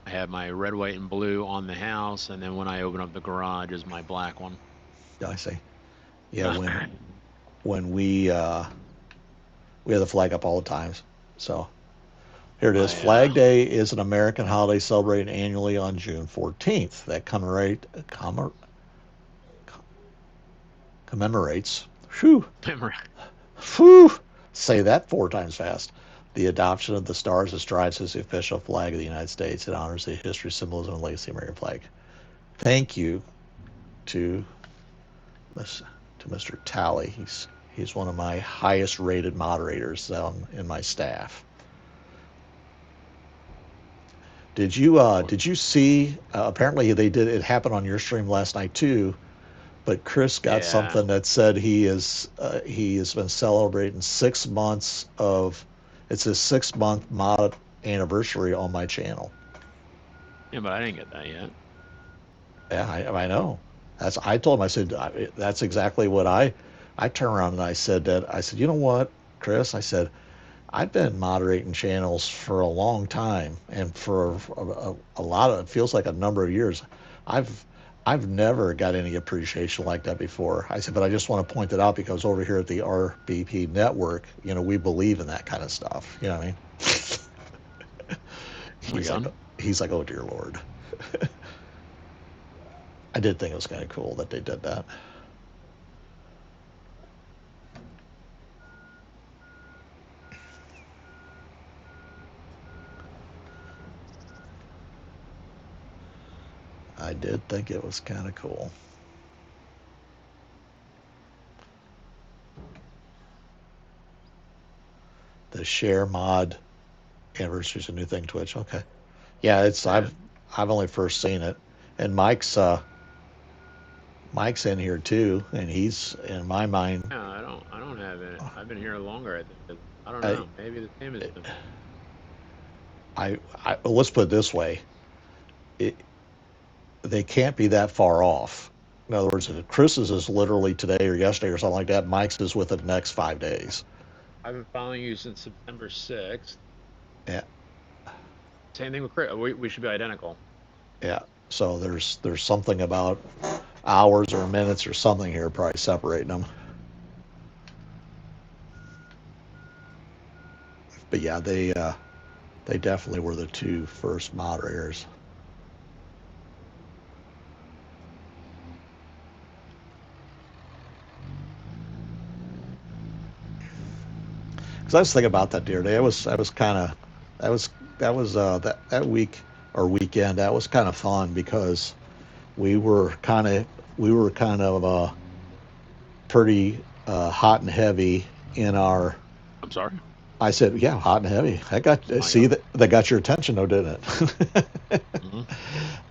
I have my red, white, and blue on the house, and then when I open up the garage is my black one. I see. Yeah, when we have the flag up all the times. So here it is. Flag Day is an American holiday celebrated annually on June 14th that commemorates. Say that 4 times fast. The adoption of the stars and stripes as the official flag of the United States. It honors the history, symbolism, and legacy of the American flag. Thank you to Mr. Talley. He's one of my highest rated moderators in my staff. Did you see? Apparently, it happened on your stream last night too. But Chris got something that said he has been celebrating 6 months of. It's his 6-month mod anniversary on my channel. Yeah, but I didn't get that yet. Yeah, I know. I told him, I said, that's exactly what I turned around and I said, you know what, Chris? I said, I've been moderating channels for a long time, and for a lot of, it feels like a number of years. I've never got any appreciation like that before. I said, but I just want to point it out because over here at the RBP network, we believe in that kind of stuff. You know what I mean? He's like, oh dear Lord. I did think it was kind of cool that they did that. I did think it was kind of cool. The share mod anniversary is a new thing, Twitch. Okay. Yeah, I've only first seen it, and Mike's in here too, and he's in my mind. Yeah, I don't have it. I've been here longer. I don't know. Maybe the same as him. Let's put it this way. They can't be that far off. In other words, if Chris's is literally today or yesterday or something like that, Mike's is within the next 5 days. I've been following you since September 6th. Yeah. Same thing with Chris. We should be identical. Yeah. So there's something about hours or minutes or something here probably separating them. But yeah, they definitely were the 2 first moderators. Because I was thinking about that the other day. That week or weekend. That was kind of fun because we were kind of pretty hot and heavy in our. I'm sorry. I said, yeah, hot and heavy. That got your attention though, didn't it?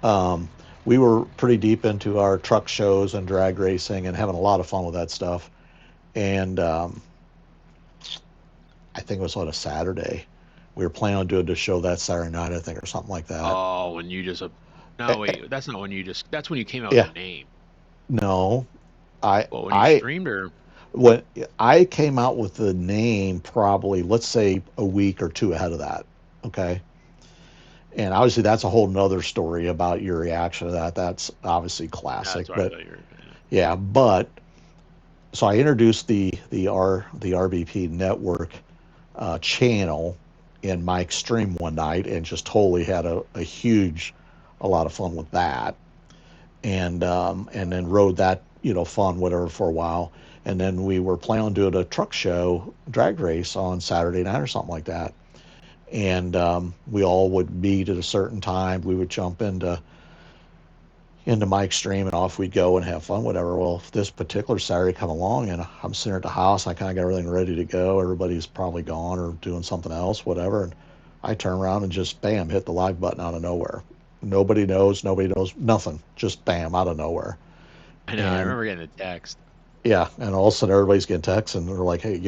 Mm-hmm. We were pretty deep into our truck shows and drag racing and having a lot of fun with that stuff. And I think it was on a Saturday. We were planning on doing the show that Saturday night, I think, or something like that. Oh, when you just that's not when you that's when you came out with the name. No, when you streamed or when I came out with the name, probably let's say a week or 2 ahead of that. Okay. And obviously that's a whole nother story about your reaction to that. That's obviously classic. That's right. Yeah, but so I introduced the RBP network channel in Mike's stream one night and just totally had a lot of fun with that. And then rode that, fun, whatever, for a while. And then we were planning on doing a truck show, drag race on Saturday night or something like that. And we all would meet at a certain time. We would jump into Mike's stream and off we'd go and have fun, whatever. Well, this particular Saturday come along and I'm sitting at the house. I kind of got everything ready to go. Everybody's probably gone or doing something else, whatever. And I turn around and just bam, hit the live button out of nowhere. Nobody knows, nothing. Just bam, out of nowhere. I know. I remember getting the text. Yeah, and all of a sudden everybody's getting texts, and they're like, "Hey,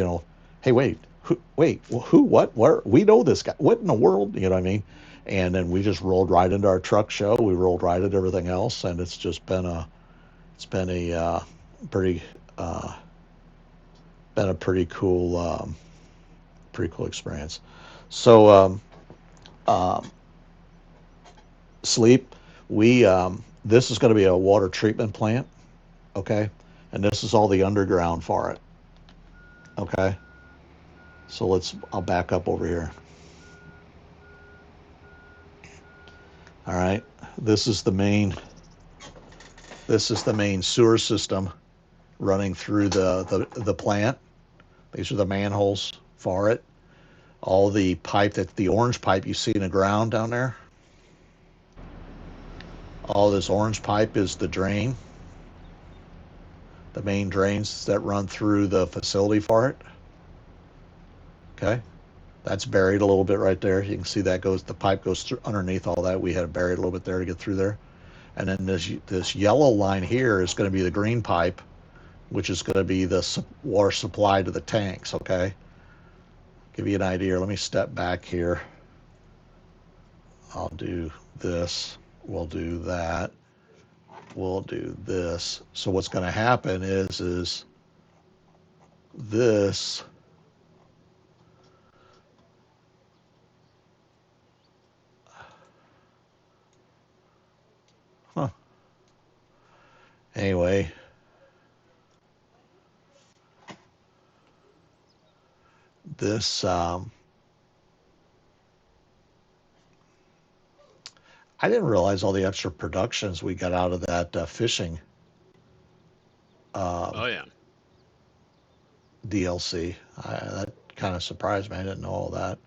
hey, wait, who, what, where? We know this guy. What in the world?" You know what I mean? And then we just rolled right into our truck show. We rolled right into everything else, and it's just been a pretty uh, been a pretty cool experience. So sleep. This is going to be a water treatment plant, okay, and this is all the underground for it, okay. So I'll back up over here. All right, this is the main sewer system running through the plant. These are the manholes for it. All the pipe, the orange pipe you see in the ground down there. All this orange pipe is the drain. The main drains that run through the facility for it. Okay. That's buried a little bit right there. You can see the pipe goes through underneath all that. We had it buried a little bit there to get through there. And then this yellow line here is going to be the green pipe, which is going to be the water supply to the tanks, okay? Give you an idea. Let me step back here. I'll do this. We'll do that. We'll do this. So what's going to happen is this. Huh. Anyway. This, I didn't realize all the extra productions we got out of that fishing Oh yeah. DLC. That kind of surprised me. I didn't know all that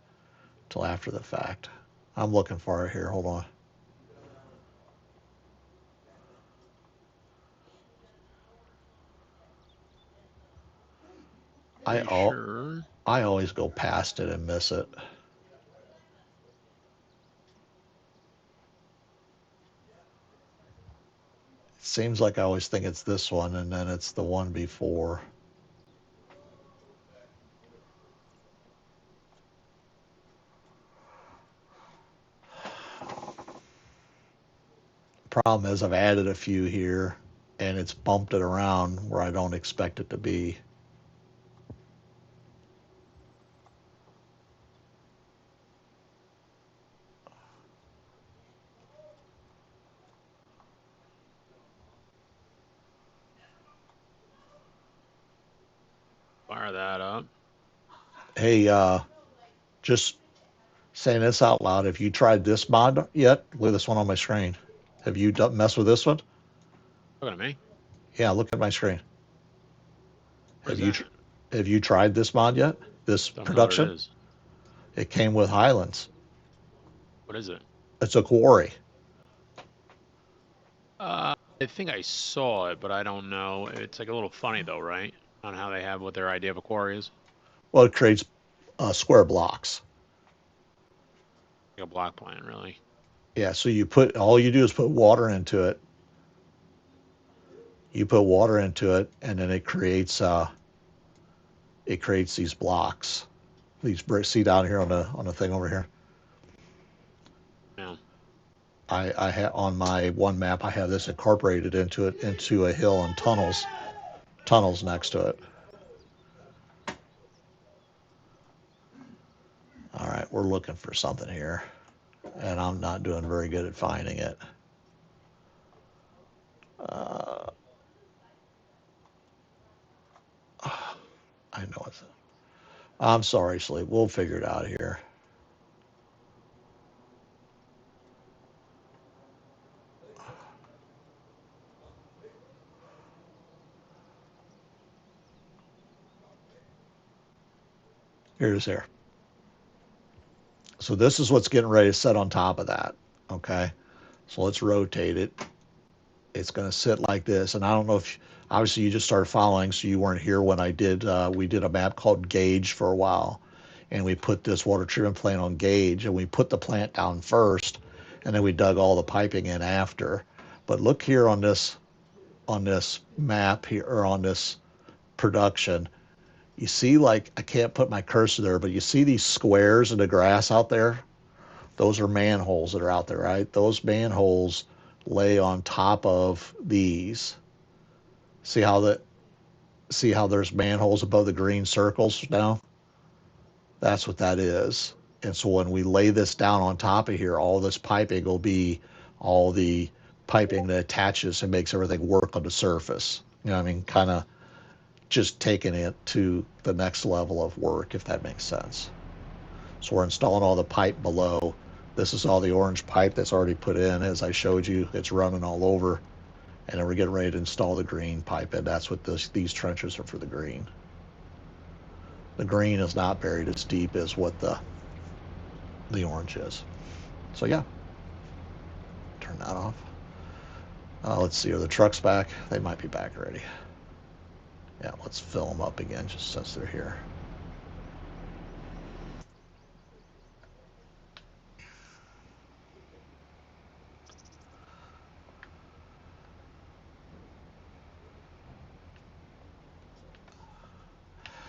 till after the fact. I'm looking for it here. Hold on. Sure. I always go past it and miss it. It seems like I always think it's this one, and then it's the one before. Problem is, I've added a few here, and it's bumped it around where I don't expect it to be. Fire that up. Hey, just saying this out loud. Have you tried this mod yet? Look at this one on my screen. Have you messed with this one? Look at me. Yeah, look at my screen. What Have is you that? have you tried this mod yet? This Don't know what it production? is. It came with Highlands. What is it? It's a quarry. I think I saw it, but I don't know. It's like a little funny though, right? On how they have what their idea of a quarry is. Well, it creates square blocks. Like a block plan, really. Yeah, so all you do is put water into it. You put water into it, and then it creates these blocks. These bricks. See down here on the thing over here. Yeah. I have on my one map. I have this incorporated into a hill and tunnels next to it. All right, we're looking for something here, and I'm not doing very good at finding it. I know it's. I'm sorry, Sleep. We'll figure it out here. Here's here. So this is what's getting ready to set on top of that. Okay. So let's rotate it. It's going to sit like this. And I don't know if, obviously you just started following, so you weren't here when we did a map called Gauge for a while. And we put this water treatment plant on Gauge, and we put the plant down first, and then we dug all the piping in after. But look here on this on this map here, or on this production, you see, like, I can't put my cursor there, but you see these squares in the grass out there? Those are manholes that are out there, right? Those manholes lay on top of these. See how there's manholes above the green circles now? That's what that is. And so when we lay this down on top of here, all this piping will be all the piping that attaches and makes everything work on the surface. You know what I mean? Kind of just taking it to the next level of work, if that makes sense. So we're installing all the pipe below. This is all the orange pipe that's already put in. As I showed you, it's running all over. And then we're getting ready to install the green pipe, and that's what these trenches are for, the green. The green is not buried as deep as what the orange is. So yeah, turn that off. Let's see, are the trucks back? They might be back already. Yeah, let's fill them up again just since they're here.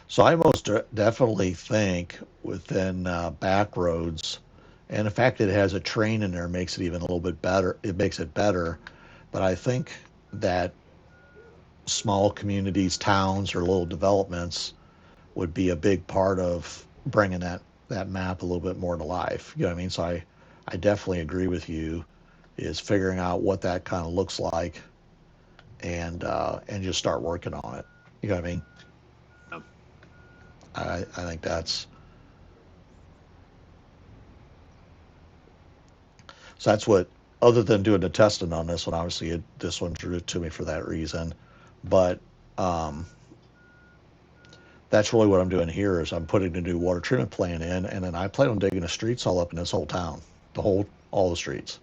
So I most definitely think within back roads, and the fact that it has a train in there makes it even a little bit better. It makes it better. But I think that small communities, towns, or little developments would be a big part of bringing that map a little bit more to life. You know what I mean? So I definitely agree with you, is figuring out what that kind of looks like, and just start working on it. You know what I mean? I think that's what, other than doing the testing on this one, obviously this one drew it to me for that reason. But that's really what I'm doing here, is I'm putting a new water treatment plant in, and then I plan on digging the streets all up in this whole town, all the streets,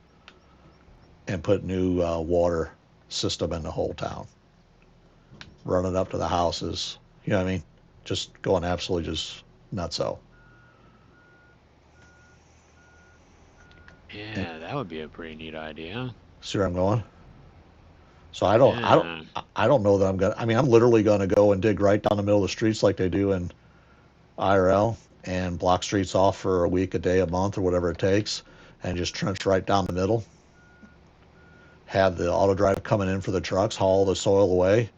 and put new water system in the whole town, run it up to the houses. You know what I mean? Just going absolutely just nutso. Yeah, that would be a pretty neat idea. See where I'm going? So Yeah. I don't know that I'm gonna. I mean, I'm literally gonna go and dig right down the middle of the streets like they do in IRL, and block streets off for a week, a day, a month, or whatever it takes, and just trench right down the middle. Have the auto drive coming in for the trucks, haul the soil away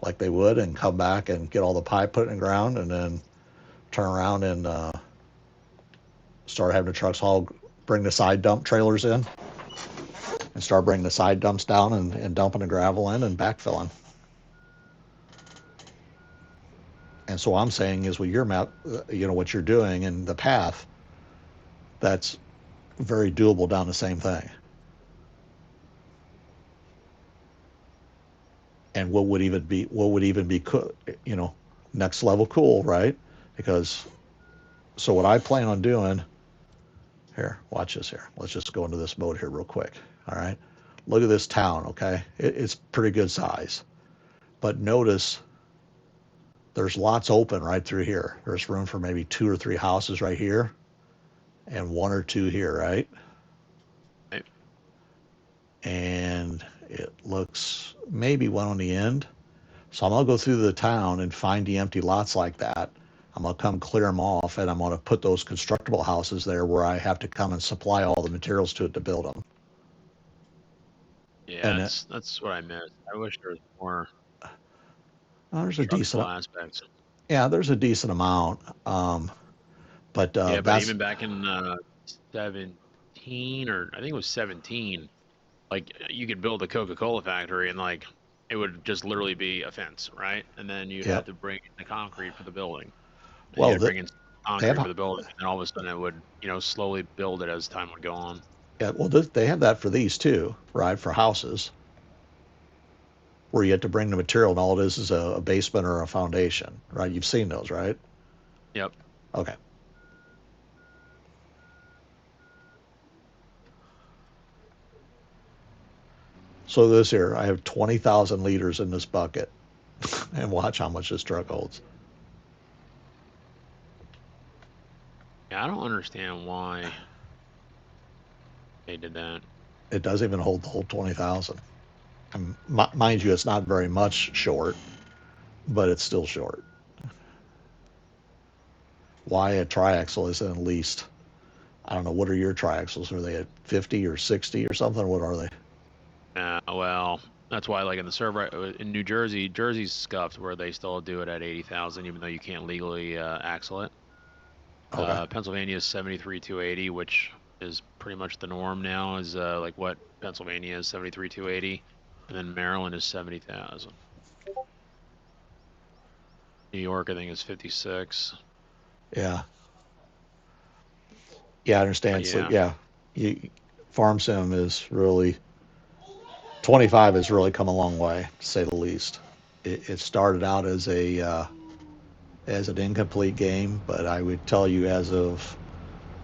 like they would, and come back and get all the pipe put in the ground, and then turn around and start having the trucks bring the side dump trailers in, and start bringing the side dumps down, and dumping the gravel in and backfilling. And so I'm saying is, with your map, what you're doing and the path, that's very doable down the same thing. And what would even be next level cool, right? Because, so what I plan on doing here, watch this here. Let's just go into this mode here real quick. All right. Look at this town, okay? It's pretty good size. But notice there's lots open right through here. There's room for maybe 2 or 3 houses right here, and 1 or 2 here, right? Right. And it looks maybe one on the end. So I'm going to go through the town and find the empty lots like that. I'm going to come clear them off, and I'm going to put those constructible houses there where I have to come and supply all the materials to it to build them. Yeah, And that's what I missed. I wish there was more there's a decent, aspects. yeah, there's a decent amount. But Yeah, but that's, even back in 17, or I think it was 17, like you could build a Coca-Cola factory, and like it would just literally be a fence, right? And then you'd yeah. have to bring in the concrete for the building. And you Well, had to bring in they have concrete for the building, and then all of a sudden it would, slowly build it as time would go on. yeah, well, they have that for these too, right? For houses, where you have to bring the material, and all it is a basement or a foundation, right? You've seen those, right? Yep. Okay. So this here, I have 20,000 liters in this bucket, and watch how much this truck holds. Yeah, I don't understand why they did that. It doesn't even hold the whole 20,000. Mind you, it's not very much short, but it's still short. Why a triaxle isn't at least, I don't know, what are your triaxles? Are they at 50 or 60 or something? What are they? Well, that's why, like in the server in New Jersey, Jersey's scuffed where they still do it at 80,000, even though you can't legally axle it. Okay. Pennsylvania is 73,280, which is pretty much the norm now. Is like what Pennsylvania is 73,280, and then Maryland is 70,000. New York, I think, is 56. Yeah. Yeah, I understand. So yeah, farm sim is really 25 has really come a long way, to say the least. It started out as an incomplete game, but I would tell you as of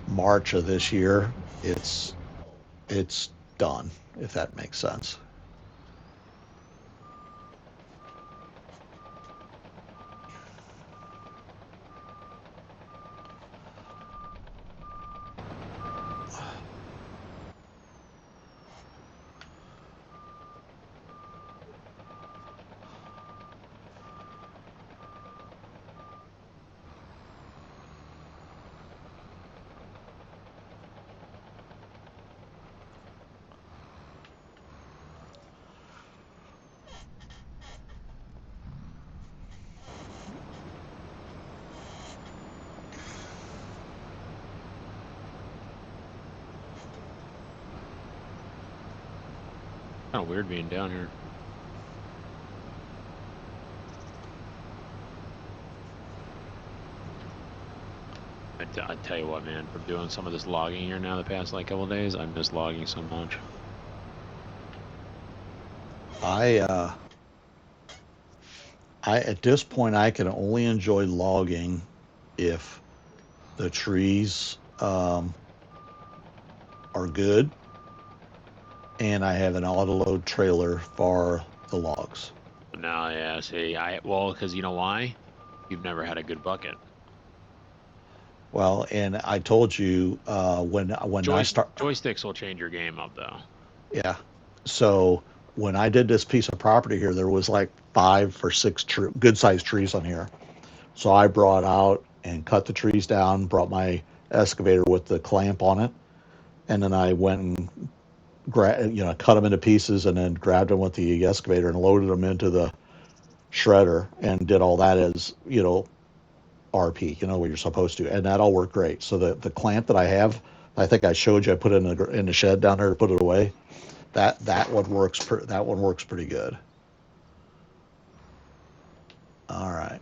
March of this year, it's done, if that makes sense. Kind of weird being down here. I tell you what, man, from doing some of this logging here now the past like couple of days, I miss logging so much. I at this point I can only enjoy logging if the trees are good and I have an auto load trailer for the logs. No, yeah, see, well, because you know why? You've never had a good bucket. Well, and I told you when I start. Joysticks will change your game up, though. Yeah. So when I did this piece of property here, there was like 5 or 6 good sized trees on here. So I brought out and cut the trees down, brought my excavator with the clamp on it, and then I went and cut them into pieces and then grabbed them with the excavator and loaded them into the shredder and did all that as RP, what you're supposed to, and that all worked great. So the clamp that I have, I think I showed you, I put it in the shed down there to put it away. That one works. That one works pretty good. All right.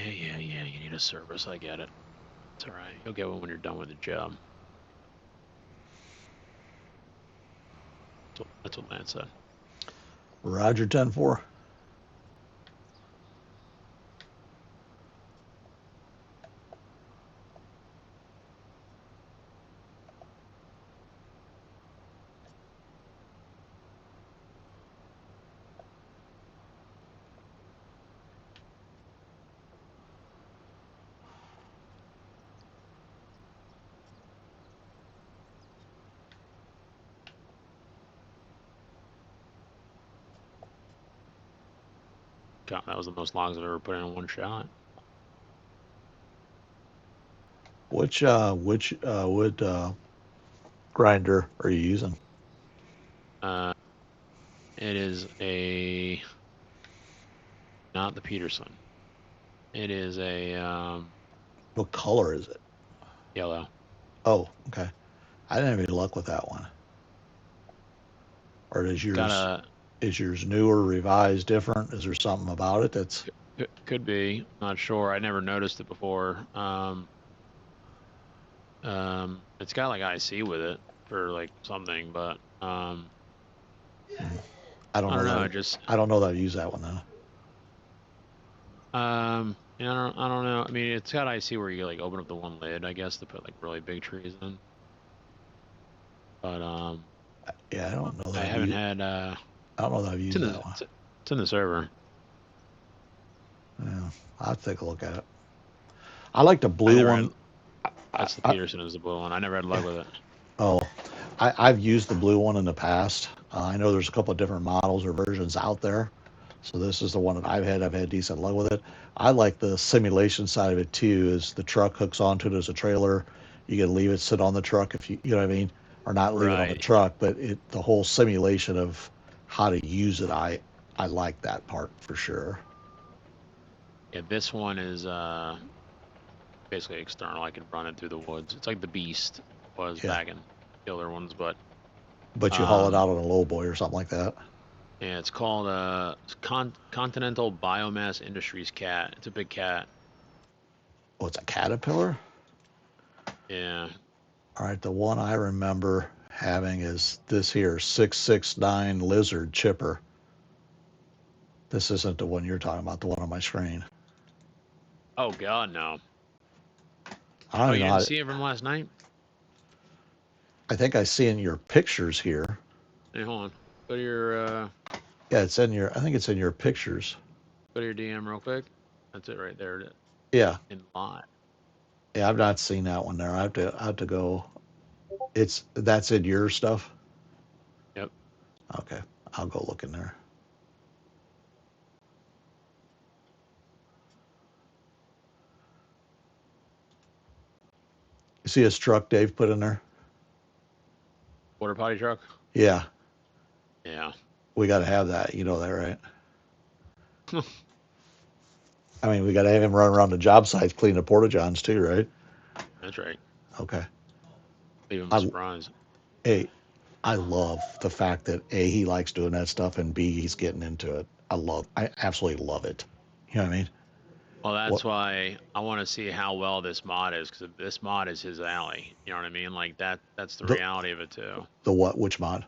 Yeah. You need a service. I get it. It's all right. You'll get one when you're done with the job. That's what Lance said. Roger, 10-4. God, that was the most logs I've ever put in one shot. Which wood grinder are you using? It is not the Peterson. It is a What color is it? yellow. Oh, okay. I didn't have any luck with that one. Or is yours newer, revised, different? Is there something about it that's? Could be. Not sure. I never noticed it before. It's got like IC with it for like something, but I don't know. I don't know that I use that one though. I don't know. I mean, it's got IC where you like open up the one lid, I guess, to put like really big trees in. But yeah, I don't know that I haven't had. I don't know that I've used that one. It's in the server. Yeah, I'll take a look at it. I like the blue one. That's the Peterson is the blue one. I never had luck with it. Oh, I've used the blue one in the past. I know there's a couple of different models or versions out there. So this is the one that I've had decent luck with it. I like the simulation side of it too, is the truck hooks onto it as a trailer. You can leave it sit on the truck if you know what I mean, or not leave it on the truck, but the whole simulation of how to use it, I like that part for sure. Yeah, this one is basically external. I can run it through the woods. It's like the Beast was back in the other ones, but you haul it out on a lowboy or something like that. Yeah, it's called Continental Biomass Industries cat. It's a big cat. Oh, it's a Caterpillar? Yeah. All right, the one I remember having is this here 669 Lizard chipper. This isn't the one you're talking about, the one on my screen. Oh God, no. I don't you know didn't see it from last night? I think I see in your pictures here. Hey, hold on. Go to your yeah, it's in your. I think it's in your pictures. Go to your DM real quick. That's it right there. Yeah. In live. Yeah, I've not seen that one there. I have to go. That's in your stuff. Yep. Okay, I'll go look in there. You see his truck Dave put in there? Water potty truck? Yeah. Yeah. We got to have that. You know that, right? I mean, we got to have him run around the job sites cleaning the porta johns too, right? That's right. Okay. Leave him a surprise. Hey, I love the fact that A, he likes doing that stuff, and B, he's getting into it. I absolutely love it. You know what I mean? Well, that's why I want to see how well this mod is, because this mod is his alley. You know what I mean? Like that's the reality of it too. The what? Which mod?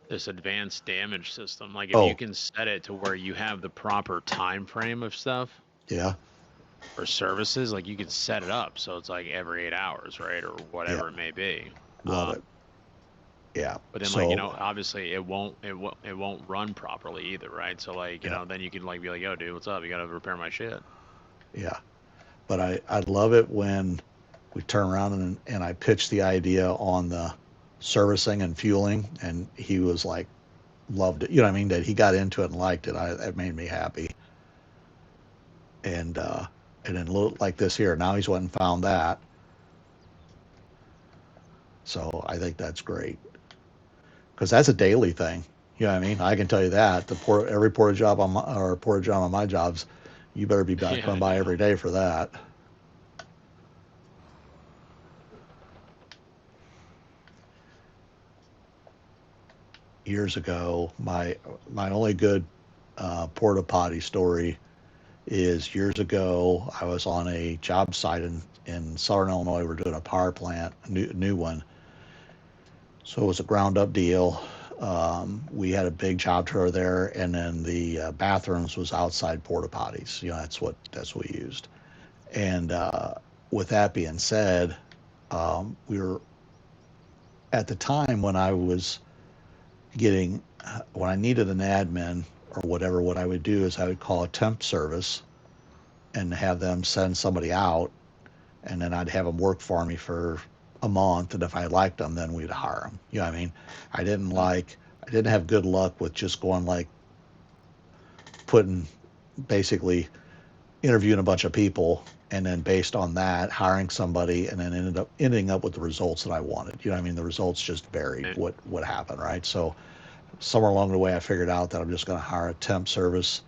This advanced damage system. Like if you can set it to where you have the proper time frame of stuff. Yeah. For services, like you can set it up so it's like every 8 hours, right, or whatever it may be. Love it. Yeah. But then, like, you know, obviously it won't run properly either, right? So like, you know, then you can like be like, yo, dude, what's up? You got to repair my shit. Yeah. But I love it when we turn around and I pitch the idea on the servicing and fueling, and he was like, loved it. You know what I mean? That he got into it and liked it. That made me happy. And then like this here, now he's went and found that. So I think that's great. Because that's a daily thing. You know what I mean? I can tell you that. Every porta job on my jobs, you better be coming by every day for that. Years ago, my only good porta potty story is years ago, I was on a job site in Southern Illinois. We're doing a power plant, a new one. So it was a ground up deal. We had a big job trailer there, and then the bathrooms was outside porta potties. That's what we used. And with that being said, we were at the time when I was getting when I needed an admin or whatever. What I would do is I would call a temp service and have them send somebody out, and then I'd have them work for me for a month, and if I liked them, then we'd hire them. You know what I mean? I didn't have good luck with just going like putting basically interviewing a bunch of people and then based on that hiring somebody and then ending up with the results that I wanted. You know what I mean? The results just varied what happened, right? So somewhere along the way I figured out that I'm just going to hire a temp service,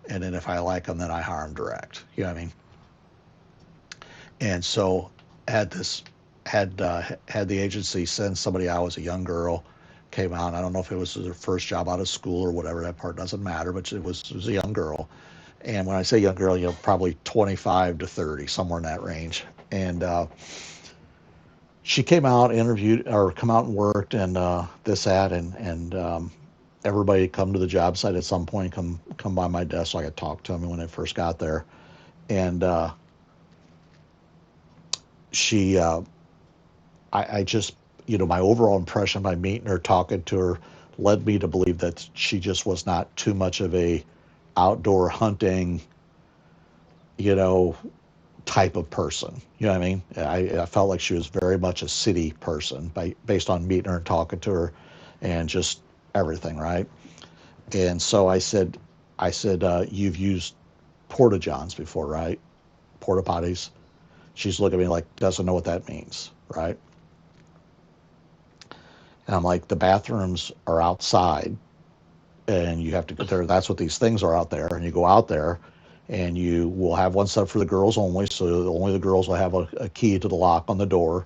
and then if I like them, then I hire them direct. You know what I mean? And so had this had the agency send somebody out as a young girl, came out. I don't know if it was her first job out of school or whatever. That part doesn't matter, but it was a young girl. And when I say young girl, probably 25 to 30, somewhere in that range. And she came out, interviewed, or come out and worked, and this, that, and everybody come to the job site at some point, come by my desk so I could talk to them when I first got there. And she, I just, my overall impression by meeting her, talking to her, led me to believe that she just was not too much of a outdoor hunting, type of person. You know what I mean? I felt like she was very much a city person based on meeting her and talking to her and just everything, right? And so I said, you've used porta johns before, right? Porta potties. She's looking at me like, doesn't know what that means, right? And I'm like, the bathrooms are outside and you have to get there. That's what these things are out there. And you go out there and you will have one set for the girls only. So only the girls will have a key to the lock on the door.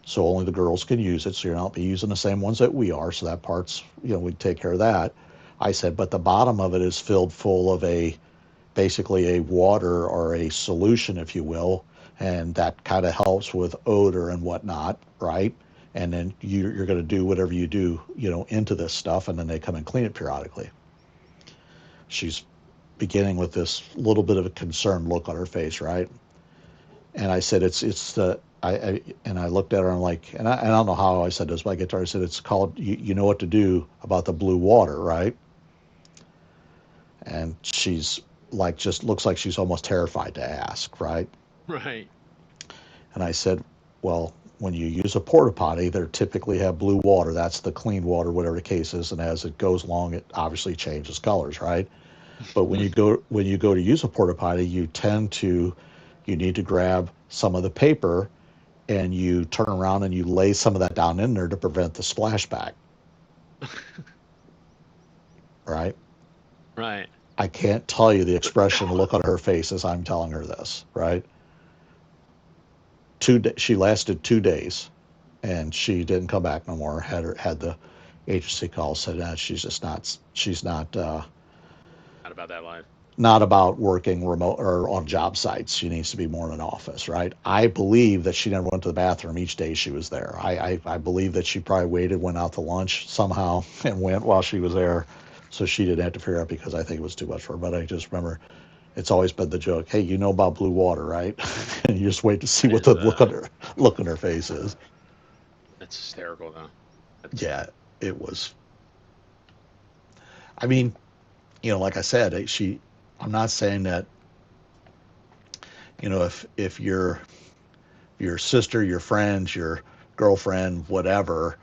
So only the girls can use it. So you're not be using the same ones that we are. So that part's, we take care of that. I said, but the bottom of it is filled full of basically a water or a solution, if you will. And that kind of helps with odor and whatnot, right? And then you're going to do whatever you do, into this stuff, and then they come and clean it periodically. She's beginning with this little bit of a concerned look on her face, right? And I said, and I looked at her and I'm like, and I don't know how I said this, but I get to her, I said, it's called, you know what to do about the blue water, right? And she's like, just looks like she's almost terrified to ask, right? Right. And I said, well, when you use a porta potty, they typically have blue water. That's the clean water, whatever the case is. And as it goes along, it obviously changes colors, right? But when you go to use a porta potty, you need to grab some of the paper and you turn around and you lay some of that down in there to prevent the splashback. Right? Right. I can't tell you the expression, the look on her face as I'm telling her this, right? She lasted 2 days and she didn't come back no more. Had the agency call, said she's not Not about that life. not about working remote or on job sites. She needs to be more in an office, right? I believe that she never went to the bathroom each day she was there. I believe that she probably went out to lunch somehow and went while she was there, so she didn't have to figure out, because I think it was too much for her. But I just remember it's always been the joke, hey, you know about blue water, right? And you just wait to see what the look on her face is. That's hysterical, though. Yeah, it was. I mean, like I said, I'm not saying that, if your sister, your friends, your girlfriend, whatever,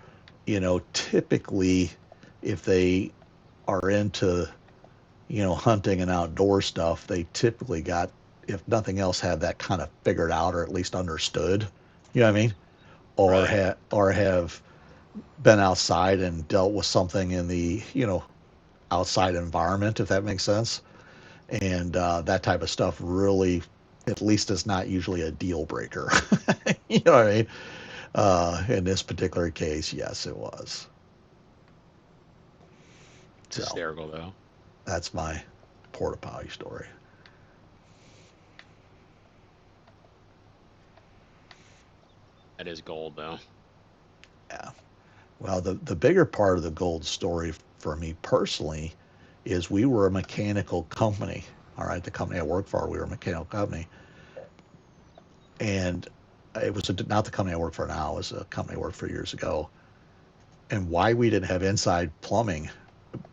typically if they are into, hunting and outdoor stuff, they typically got, if nothing else, have that kind of figured out or at least understood. You know what I mean? Right. Or have been outside and dealt with something in the, outside environment, if that makes sense. And that type of stuff really, at least, is not usually a deal breaker. You know what I mean? In this particular case, yes, it was. It's So hysterical, though. that's my porta potty story. That is gold, though. Yeah. Well, the bigger part of the gold story for me personally is we were a mechanical company. All right, the company I work for, we were a mechanical company, and it was not the company I work for now. It was a company I worked for years ago. And why we didn't have inside plumbing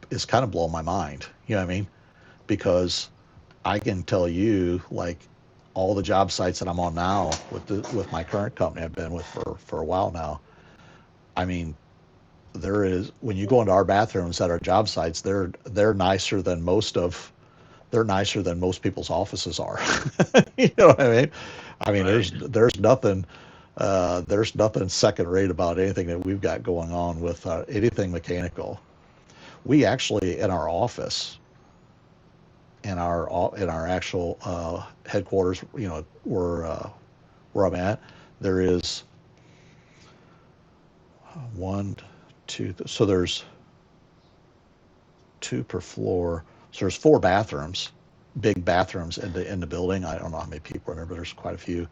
is kind of blowing my mind. You know what I mean? Because I can tell you, like, all the job sites that I'm on now with my current company I've been with for a while now. I mean, there is, when you go into our bathrooms at our job sites, they're nicer than most people's offices are. You know what I mean? I mean, Right. there's nothing second rate about anything that we've got going on with anything mechanical. We actually, in our office, in our actual headquarters, you know, where I'm at, there is one, two. So there's two per floor. So there's four bathrooms, big bathrooms in the building. I don't know how many people are in there, but there's quite a few,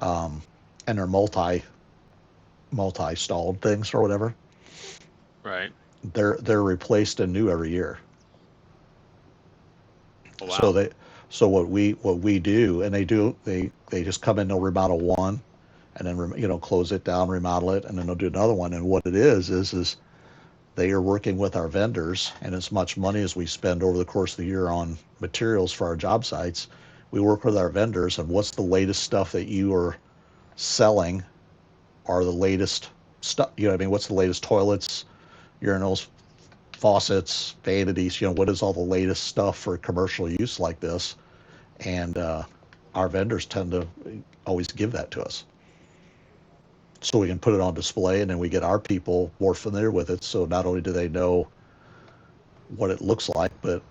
um, and they're multi-stalled things or whatever. Right. They're replaced and new every year. Oh, So wow. what we do, and they just come in, they'll remodel one, and then close it down, remodel it, and then they'll do another one. And what it is they are working with our vendors, and as much money as we spend over the course of the year on materials for our job sites, we work with our vendors, and what's the latest stuff that you are selling are the latest stuff. You know what I mean? What's the latest toilets, urinals, faucets, vanities? What is all the latest stuff for commercial use like this? And our vendors tend to always give that to us, so we can put it on display, and then we get our people more familiar with it. So not only do they know what it looks like, but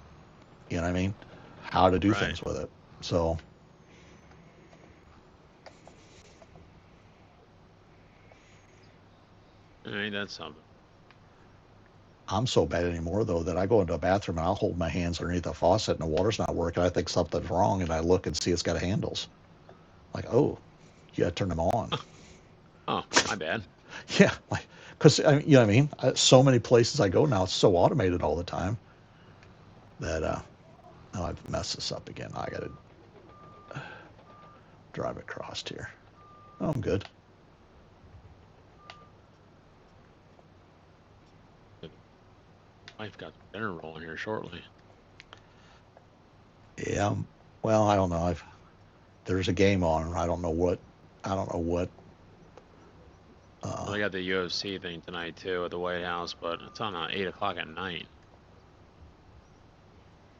you know what I mean, how to do Right. things with it. So Ain't that something? I'm so bad anymore though that I go into a bathroom and I'll hold my hands underneath the faucet and the water's not working. I think something's wrong, and I look and see it's got handles. Like, oh, you got to turn them on. Oh, my bad. Yeah, like, because you know what I mean. So many places I go now, it's so automated all the time that oh, I've messed this up again. I got to drive across here. Oh, I'm good. Wife got dinner rolling here shortly. Yeah. Well, I don't know. There's a game on. I don't know what. I don't know what. Well, they got the UFC thing tonight too at the White House, but it's on 8 o'clock at night.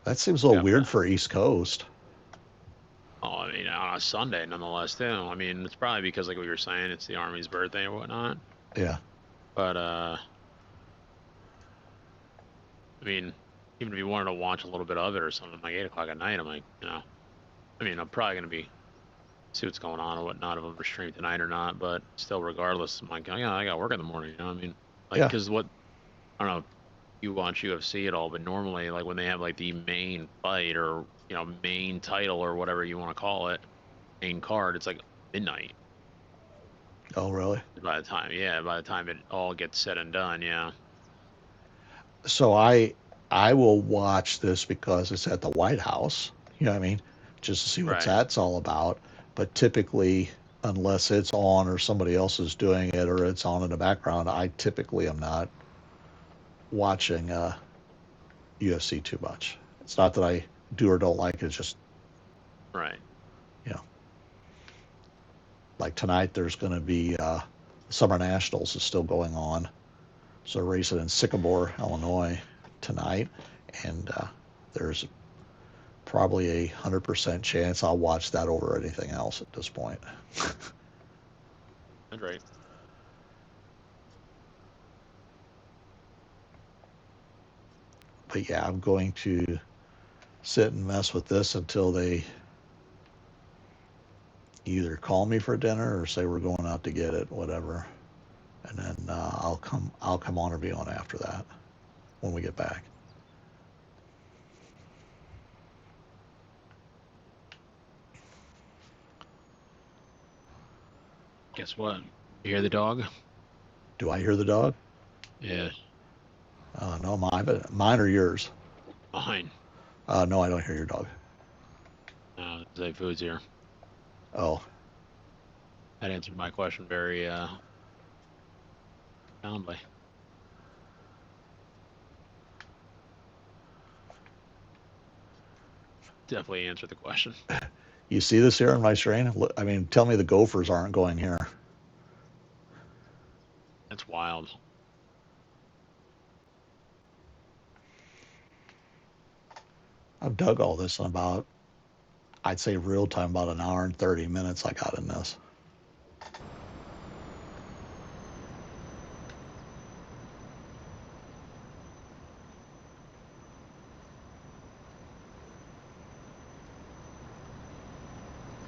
That seems a little Got weird for East Coast. Oh, I mean, on a Sunday, nonetheless, too. I mean, it's probably because, like what you were saying, it's the Army's birthday or whatnot. Yeah. But, I mean, even if you wanted to watch a little bit of it or something, like 8 o'clock at night, I'm like, I mean, I'm probably going to see what's going on or whatnot, if I'm streaming tonight or not. But still, regardless, I'm like, oh, yeah, I got work in the morning, I mean? Like, Yeah. because I don't know if you watch UFC at all, but normally, like, when they have, like, the main fight or, main title or whatever you want to call it, main card, it's like midnight. Oh, really? By the time it all gets said and done, yeah. So I will watch this because it's at the White House. You know what I mean? Just to see what Right. that's all about. But typically, unless it's on or somebody else is doing it or it's on in the background, I typically am not watching UFC too much. It's not that I do or don't like it. It's just, Right. you know, like tonight there's going to be Summer Nationals is still going on. So they're racing in Sycamore, Illinois tonight. And there's probably 100% chance I'll watch that over anything else at this point. That's right. But yeah, I'm going to sit and mess with this until they either call me for dinner or say we're going out to get it, whatever. And then I'll come on or be on after that when we get back. Guess what? You hear the dog? Do I hear the dog? Yeah, No, mine or yours? mine. No, I don't hear your dog. No, Zay Food's here. Oh, That answered my question very soundly. Definitely answered the question. you see this here on my screen? I mean, tell me the gophers aren't going here. That's wild. I've dug all this in about, I'd say real time, about an hour and 30 minutes I got in this.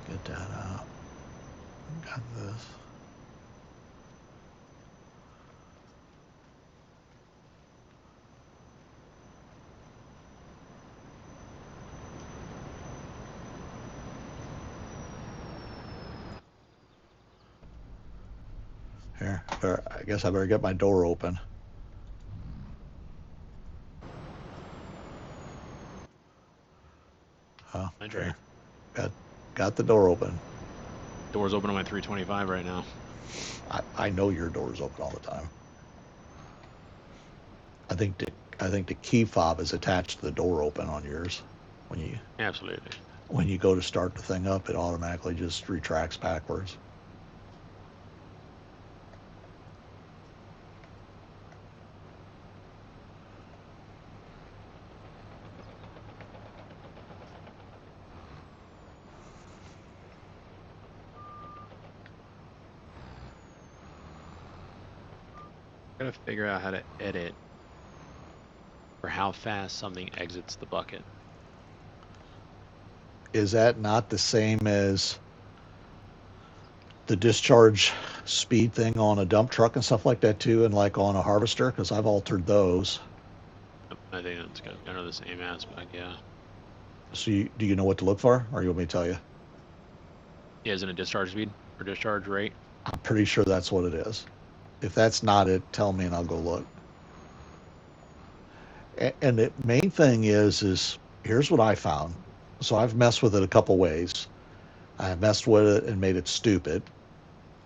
Get that out. Got this. Here, I guess I better get my door open. Oh, I agree. Got the door open. Door's open on my 325 right now. I know your door's open all the time. I think the key fob is attached to the door open on yours. Absolutely. When you go to start the thing up, it automatically just retracts backwards. Gotta figure out how to edit for how fast something exits the bucket. Is that not the same as the discharge speed thing on a dump truck and stuff like that too, and like on a harvester? Because I've altered those. I think that's kind of the same aspect, yeah. So do you know what to look for, or you want me to tell you? Yeah, isn't it discharge speed or discharge rate? I'm pretty sure that's what it is. If that's not it, tell me and I'll go look. And the main thing is here's what I found. So I've messed with it a couple ways. I messed with it and made it stupid.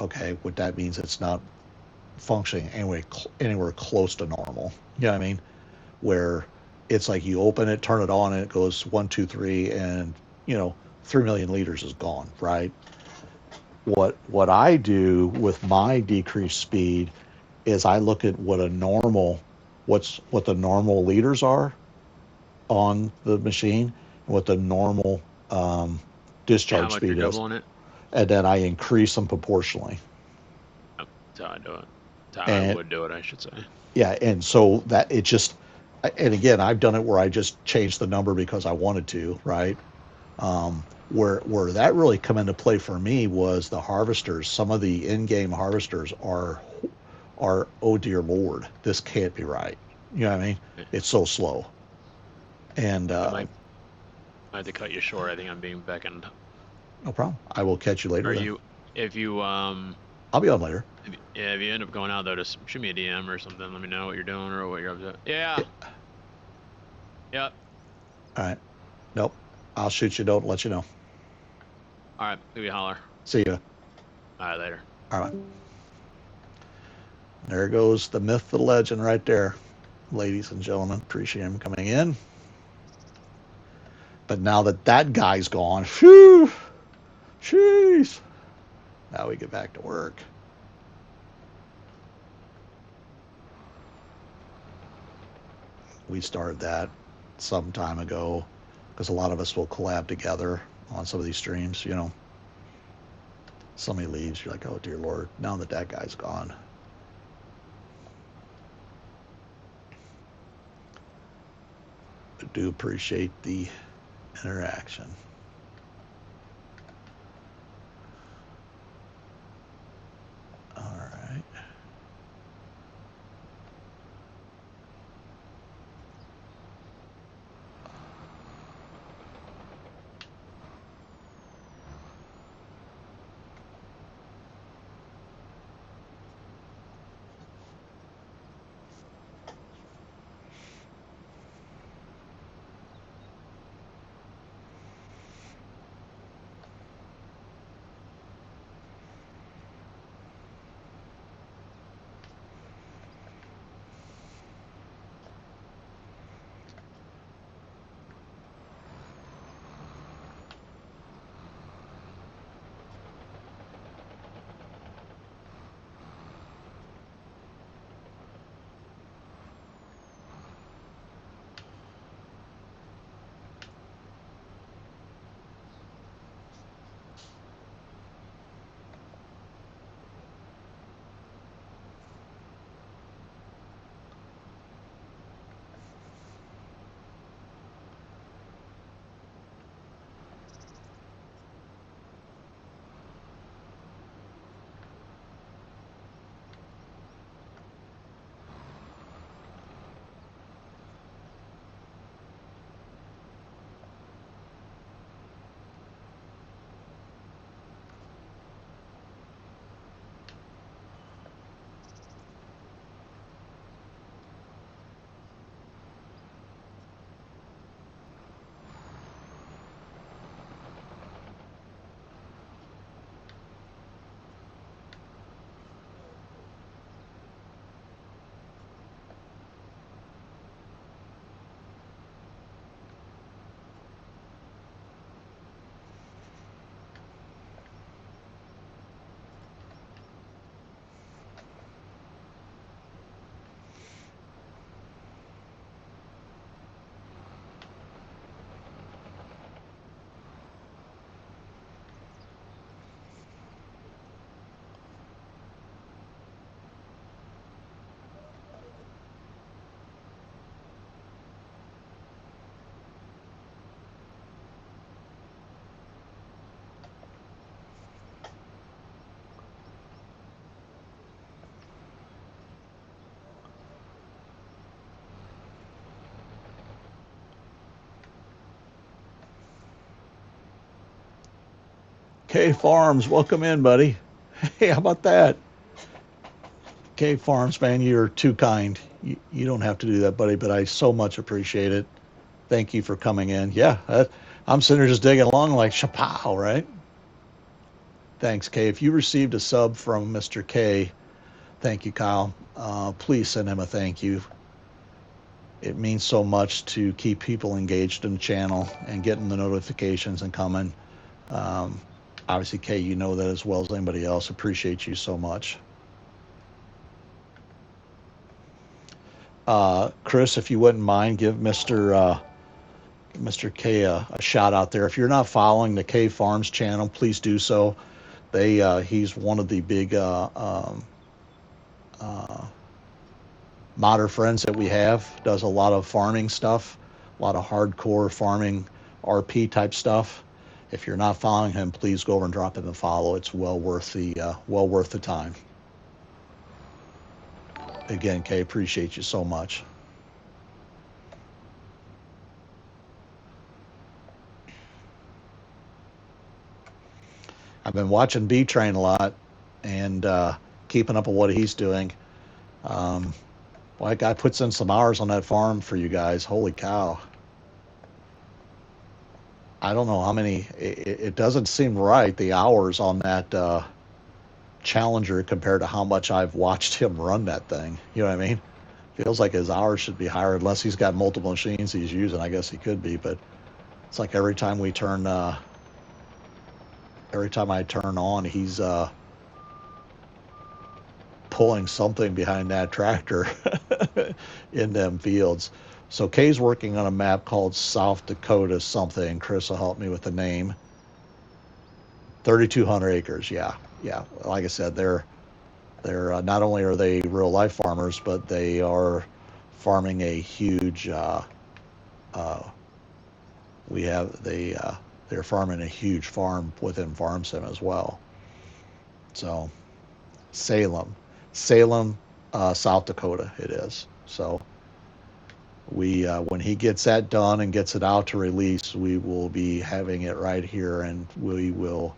Okay, what that means, it's not functioning anywhere close to normal. You know what I mean? Where it's like you open it, turn it on, and it goes 1, 2, 3, and 3 million liters is gone, right? What I do with my decreased speed is I look at what the normal liters are on the machine and what the normal discharge speed you're is, doubling it? and then I increase them proportionally. That's how I do it. That's how I would do it, I should say. Yeah, and so that it just, and again, I've done it where I just changed the number because I wanted to, right? Where that really come into play for me was the harvesters. Some of the in-game harvesters are, oh dear Lord, this can't be right. You know what I mean? It's so slow. And I might have to cut you short. I think I'm being beckoned. no problem. I will catch you later. I'll be on later. If you end up going out though, just shoot me a DM or something. Let me know what you're doing or what you're up to. Yeah. Yep. All right. Nope. I'll shoot you. Don't let you know. All right. Give you a holler. See ya. All right. Later. All right. There goes the myth, the legend, right there, ladies and gentlemen. Appreciate him coming in. But now that guy's gone, phew, jeez. Now we get back to work. We started that some time ago because a lot of us will collab together on some of these streams. Somebody leaves, you're like, oh dear Lord, now that guy's gone. I do appreciate the interaction. All right. KarlFarms, welcome in, buddy. Hey, how about that? KarlFarms, man, you're too kind. You don't have to do that, buddy, but I so much appreciate it. Thank you for coming in. Yeah, I'm sitting there just digging along like chapow, right? Thanks, Kay. If you received a sub from Mr. K, thank you, Kyle. Please send him a thank you. It means so much to keep people engaged in the channel and getting the notifications and coming. Obviously, Kay, you know that as well as anybody else. Appreciate you so much. Chris, if you wouldn't mind, give Mr. K a shout out there. If you're not following the KarlFarms channel, please do so. He's one of the big modder friends that we have. Does a lot of farming stuff, a lot of hardcore farming RP type stuff. If you're not following him, please go over and drop him a follow. It's well worth the time. Again, Kay, appreciate you so much. I've been watching B Train a lot and keeping up with what he's doing. Well, that guy puts in some hours on that farm for you guys. Holy cow. I don't know how many. It doesn't seem right, the hours on that Challenger compared to how much I've watched him run that thing. You know what I mean? Feels like his hours should be higher unless he's got multiple machines he's using. I guess he could be, but it's like every time I turn on, he's pulling something behind that tractor in them fields. So Kay's working on a map called South Dakota something. Chris will help me with the name. 3,200 acres. Yeah. Like I said, they're not only are they real life farmers, but they are farming a huge. They're farming a huge farm within FarmSim as well. So Salem, South Dakota it is. So we when he gets that done and gets it out to release, we will be having it right here, and we will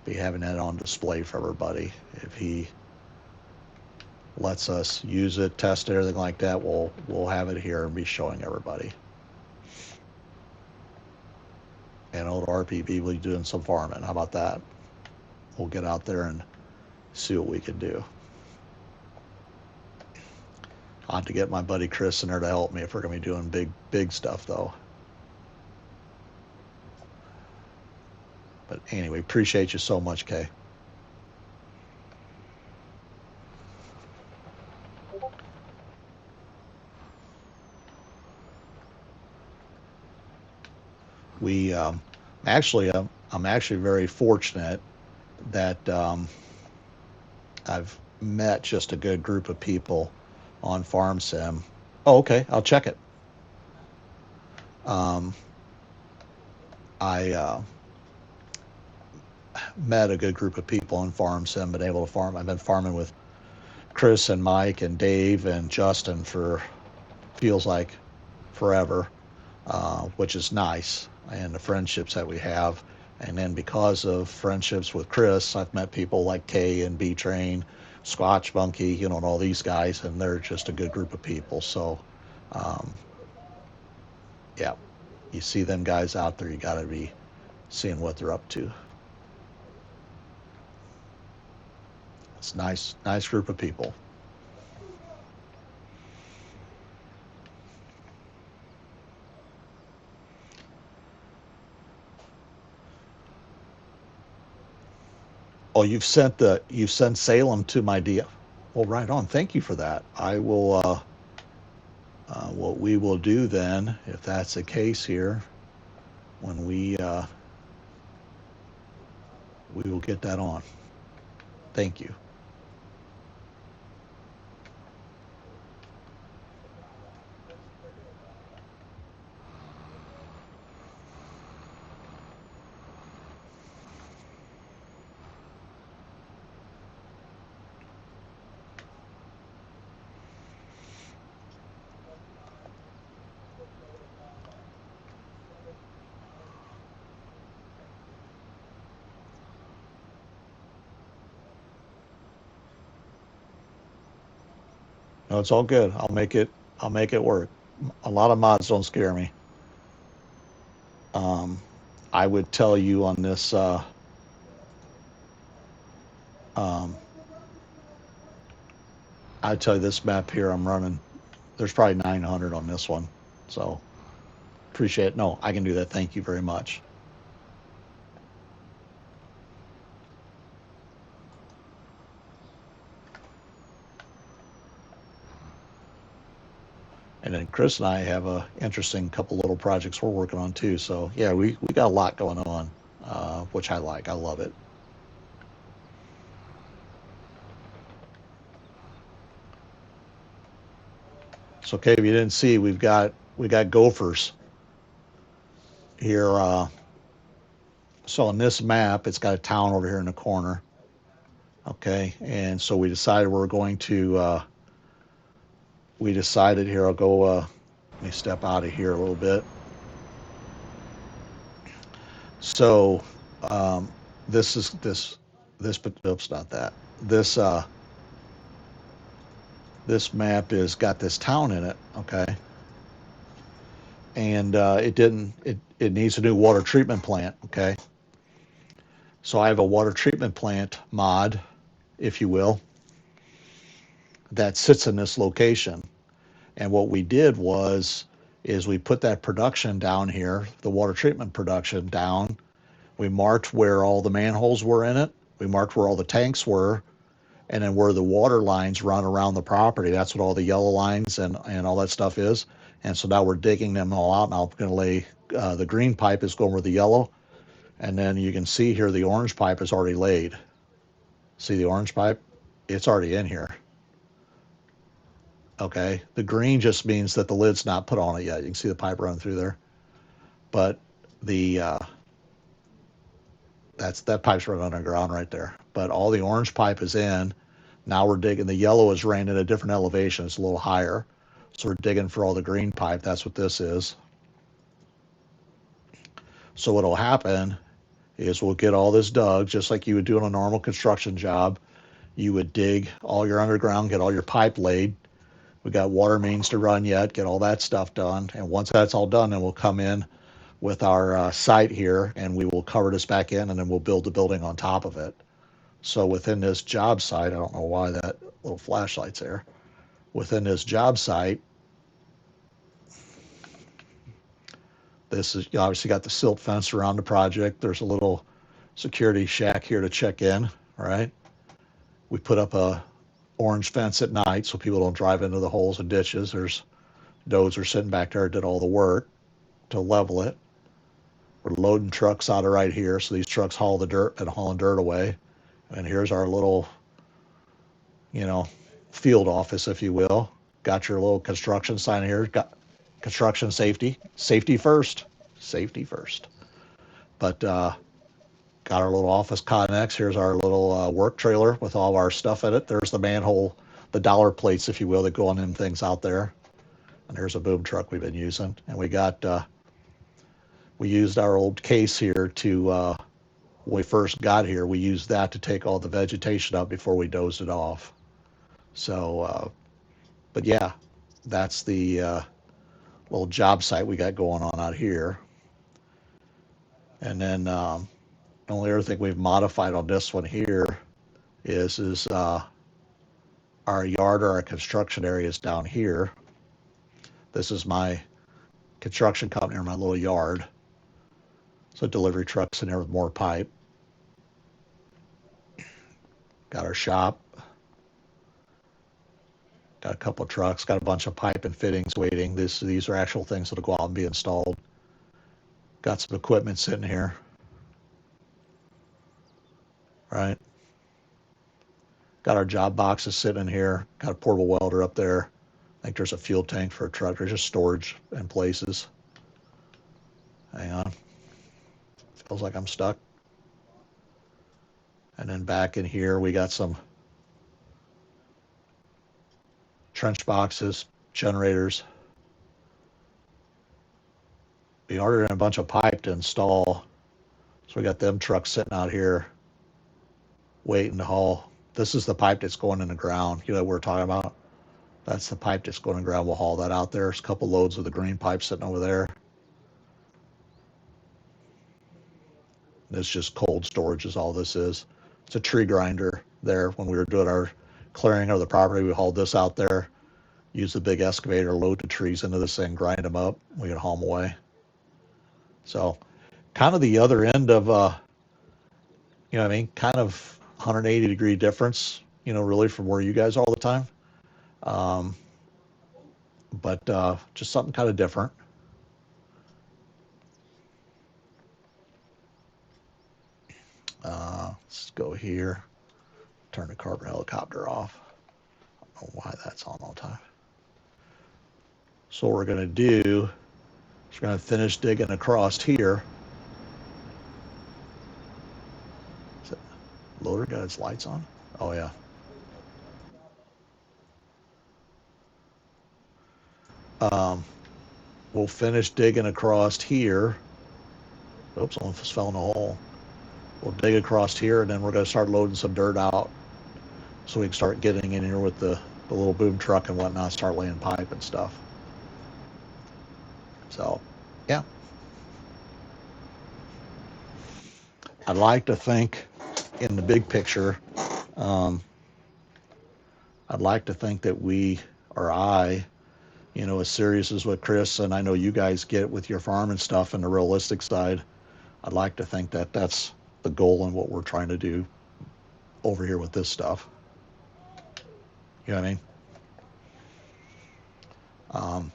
be having that on display for everybody. If he lets us use it, test it, everything like that, we'll have it here and be showing everybody. And old RPB will be doing some farming. How about that? We'll get out there and see what we can do. I'll have to get my buddy Chris in there to help me if we're going to be doing big stuff, though. But anyway, appreciate you so much, Kay. I'm actually very fortunate that I've met just a good group of people on FarmSim. Oh, okay, I'll check it. I met a good group of people on FarmSim, been able to farm. I've been farming with Chris and Mike and Dave and Justin for feels like forever, which is nice, and the friendships that we have. And then because of friendships with Chris, I've met people like Kay and B Train, Squatch Bunky, and all these guys, and they're just a good group of people. So, yeah, you see them guys out there, you got to be seeing what they're up to. It's nice group of people. Oh, you've sent Salem to my DM. Well, right on. Thank you for that. I will. What we will do then, if that's the case here, when we will get that on. Thank you. No, it's all good. I'll make it work. A lot of mods don't scare me. I would tell you on this, um, I'd tell you this map here I'm running, there's probably 900 on this one. So appreciate it. No, I can do that. Thank you very much. And then Chris and I have a interesting couple little projects we're working on too. So yeah, we got a lot going on, which I like. I love it. So okay, if you didn't see, we got gophers here. So on this map, it's got a town over here in the corner. Okay, and so we decided we're going to. We decided here. I'll go. Let me step out of here a little bit. So this is but oops, not that. This map is got this town in it. Okay, and it needs a new water treatment plant. Okay, so I have a water treatment plant mod, if you will, that sits in this location. And what we did is we put that production down here, the water treatment production down. We marked where all the manholes were in it. We marked where all the tanks were, and then where the water lines run around the property. That's what all the yellow lines and all that stuff is. And so now we're digging them all out. Now I'm going to lay the green pipe is going with the yellow, and then you can see here the orange pipe is already laid. See the orange pipe? It's already in here. Okay, the green just means that the lid's not put on it yet. You can see the pipe running through there, but the that pipe's running underground right there. But all the orange pipe is in. Now we're digging. The yellow is ran at a different elevation. It's a little higher, so we're digging for all the green pipe. That's what this is. So what'll happen is we'll get all this dug just like you would do on a normal construction job. You would dig all your underground, get all your pipe laid. We got water mains to run yet, get all that stuff done. And once that's all done, then we'll come in with our site here and we will cover this back in and then we'll build the building on top of it. So within this job site, I don't know why that little flashlight's there. Within this job site, this is, you obviously got the silt fence around the project. There's a little security shack here to check in, right? We put up a orange fence at night so people don't drive into the holes and ditches. There's dozer sitting back there, did all the work to level it. We're loading trucks out of right here, so these trucks haul the dirt and hauling dirt away. And here's our little, field office, if you will. Got your little construction sign here. Got construction safety first, safety first. But got our little office connex. Here's our little work trailer with all of our stuff in it. There's the manhole, the dollar plates, if you will, that go on them things out there. And there's a boom truck we've been using. And we got, we used our old case here to, when we first got here, we used that to take all the vegetation up before we dozed it off. So, but yeah, that's the little job site we got going on out here. And then, the only other thing we've modified on this one here is our yard or our construction area is down here. This is my construction company or my little yard. So delivery trucks in there with more pipe. Got our shop. Got a couple of trucks. Got a bunch of pipe and fittings waiting. These are actual things that'll go out and be installed. Got some equipment sitting here. Right. Got our job boxes sitting in here. Got a portable welder up there. I think there's a fuel tank for a truck. There's just storage in places. Hang on. Feels like I'm stuck. And then back in here, we got some trench boxes, generators. We ordered in a bunch of pipe to install. So we got them trucks sitting out here waiting to haul. This is the pipe that's going in the ground, that we're talking about. That's the pipe that's going to grab. We'll haul that out there. There's a couple loads of the green pipe sitting over there. It's just cold storage is all this is. It's a tree grinder there. When we were doing our clearing of the property, we hauled this out there, use the big excavator, load the trees into this thing, grind them up. We can haul them away. So kind of the other end of, you know what I mean? Kind of 180-degree difference, you know, really from where you guys are all the time. But just something kind of different. Let's go here. Turn the carbon helicopter off. I don't know why that's on all the time. So what we're going to do is we're going to finish digging across here. Is it loader got its lights on? Oh, yeah. We'll finish digging across here. Oops, almost fell in a hole. We'll dig across here, and then we're going to start loading some dirt out so we can start getting in here with the little boom truck and whatnot, start laying pipe and stuff. So, yeah. I'd like to think in the big picture, I'd like to think that we, or I, you know, as serious as what Chris and I know you guys get with your farm and stuff and the realistic side, I'd like to think that that's the goal and what we're trying to do over here with this stuff. You know what I mean?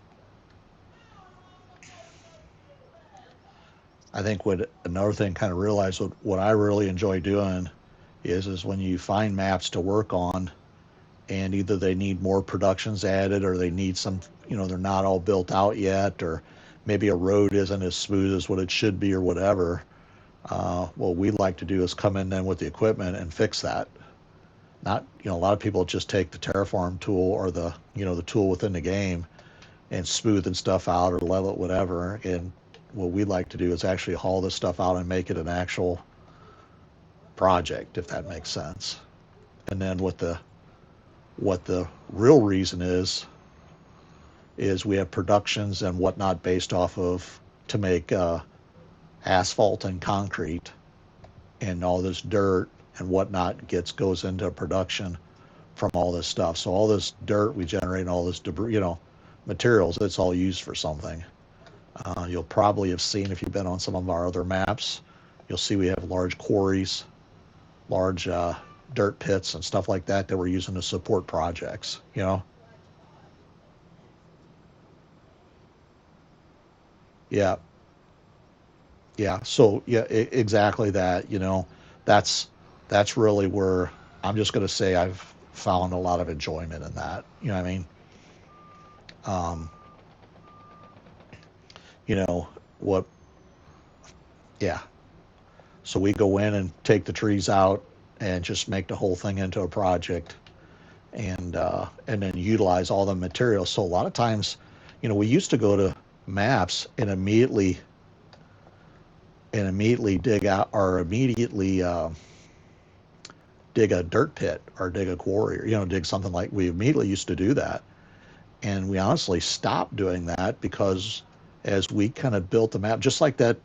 I think what another thing kind of realized what I really enjoy doing is when you find maps to work on and either they need more productions added or they need some, you know, they're not all built out yet, or maybe a road isn't as smooth as what it should be or whatever. What we like to do is come in then with the equipment and fix that. Not, you know, a lot of people just take the terraform tool or the, you know, the tool within the game and smoothing stuff out or level it, whatever. And what we like to do is actually haul this stuff out and make it an actual project, if that makes sense. And then what the real reason is we have productions and whatnot based off of to make asphalt and concrete, and all this dirt and whatnot goes into production from all this stuff. So all this dirt we generate and all this debris, you know, materials, it's all used for something. You'll probably have seen, if you've been on some of our other maps, you'll see we have large quarries, large dirt pits and stuff like that we're using to support projects, you know? Yeah. Yeah. So yeah, exactly that, you know, that's really where I'm just going to say I've found a lot of enjoyment in that. You know what I mean? You know, yeah. So we go in and take the trees out and just make the whole thing into a project, and then utilize all the materials. So a lot of times, you know, we used to go to maps and immediately dig out or immediately dig a dirt pit or dig a quarry, or, you know, dig something. Like we immediately used to do that, and we honestly stopped doing that because as we kind of built the map, just like that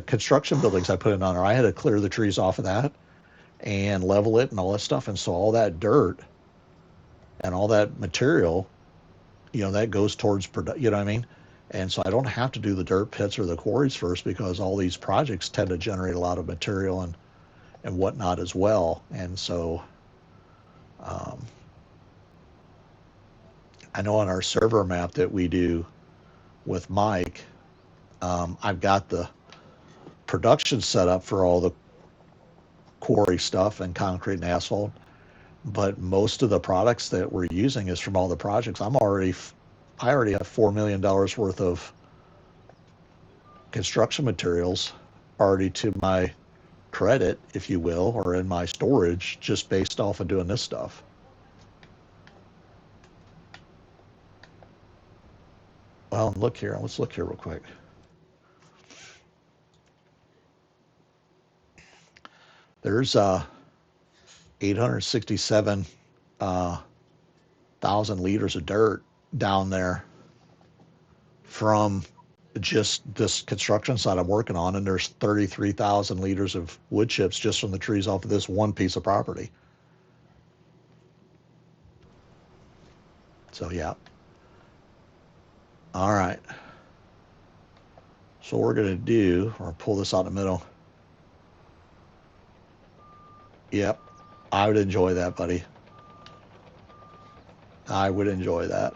construction buildings I put in on there, I had to clear the trees off of that and level it and all that stuff. And so all that dirt and all that material, you know, that goes towards you know what I mean? And so I don't have to do the dirt pits or the quarries first, because all these projects tend to generate a lot of material and whatnot as well. And so I know on our server map that we do with Mike, I've got the production set up for all the quarry stuff and concrete and asphalt, but most of the products that we're using is from all the projects. I already have $4 million worth of construction materials already to my credit, if you will, or in my storage, just based off of doing this stuff. Well, look here. Let's look here real quick. There's 867 thousand liters of dirt down there from just this construction site I'm working on, and there's 33,000 liters of wood chips just from the trees off of this one piece of property. So yeah. All right. So what we're gonna do, or pull this out in the middle. Yep, I would enjoy that, buddy. I would enjoy that.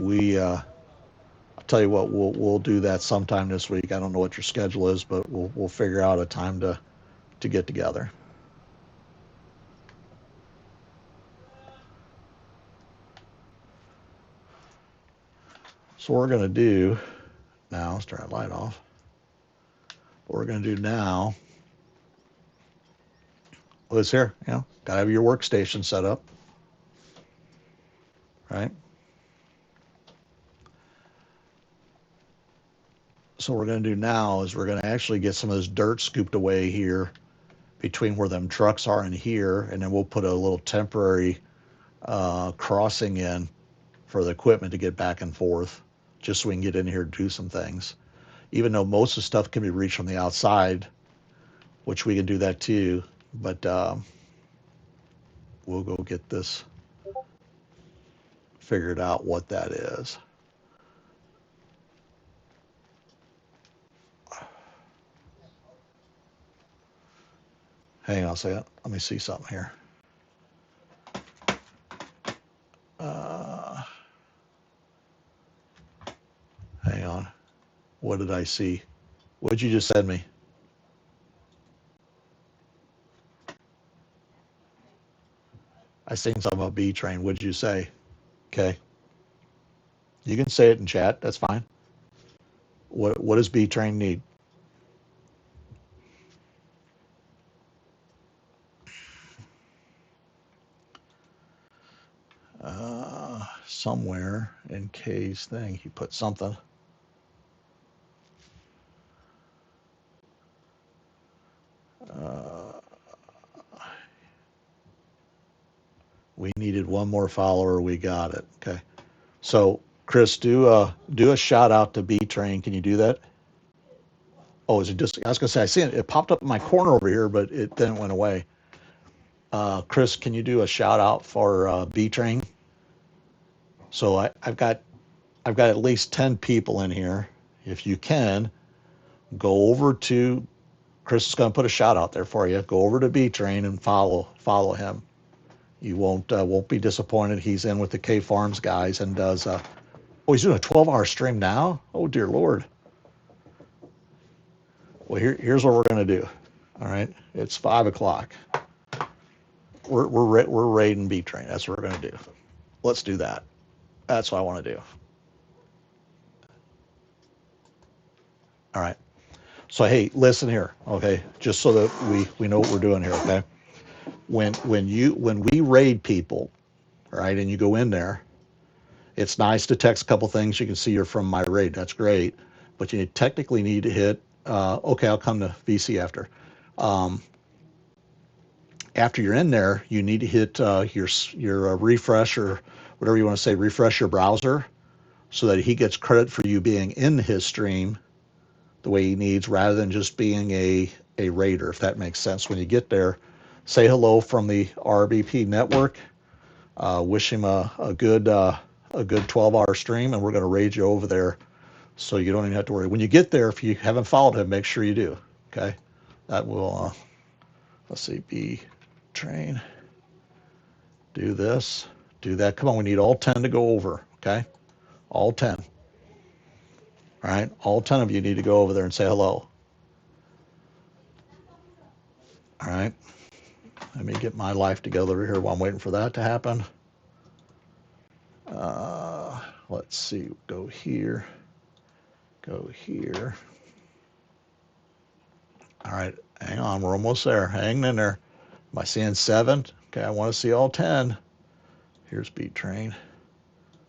I'll tell you what, we'll do that sometime this week. I don't know what your schedule is, but we'll figure out a time to get together. So what we're gonna do now, let's turn that light off. What we're gonna do now, well, it's here, you know, gotta have your workstation set up, right? So what we're going to do now is we're going to actually get some of this dirt scooped away here between where them trucks are and here, and then we'll put a little temporary crossing in for the equipment to get back and forth, just so we can get in here and do some things. Even though most of the stuff can be reached from the outside, which we can do that too, but we'll go get this figured out what that is. Hang on a second. Let me see something here. Hang on. What did I see? What did you just send me? I seen something about B train. What did you say? Okay. You can say it in chat. That's fine. What does B train need? Somewhere in Kay's thing, he put something. We needed one more follower. We got it. Okay. So Chris, do a shout out to B Train. Can you do that? Oh, is it just? I was gonna say I see it. It popped up in my corner over here, but it then went away. Chris, can you do a shout out for B Train? So I've got at least 10 people in here. If you can, go over to Chris is going to put a shout out there for you. Go over to B Train and follow him. You won't be disappointed. He's in with the KarlFarms guys and does. Oh, he's doing a 12-hour stream now. Oh dear Lord. Well, here's what we're going to do. All right, it's 5 o'clock. We're raiding B Train. That's what we're going to do. Let's do that. That's what I want to do. All right. So hey, listen here, okay? Just so that we know what we're doing here, okay? When we raid people, right, and you go in there, it's nice to text a couple things. You can see you're from my raid. That's great, but you technically need to hit. Okay, I'll come to VC after. After you're in there, you need to hit your refresh or whatever you want to say. Refresh your browser so that he gets credit for you being in his stream the way he needs, rather than just being a raider, if that makes sense. When you get there, say hello from the RBP network. Wish him a good 12-hour stream, and we're going to raid you over there, so you don't even have to worry. When you get there, if you haven't followed him, make sure you do. Okay, that will. Let's see, B Train. Do this, do that. Come on, we need all 10 to go over. Okay, all 10. All right, all 10 of you need to go over there and say hello. All right, let me get my life together here while I'm waiting for that to happen. Let's see, go here. All right, hang on, we're almost there. Hang in there. Am I seeing 7? Okay, I want to see all 10. Here's B Train.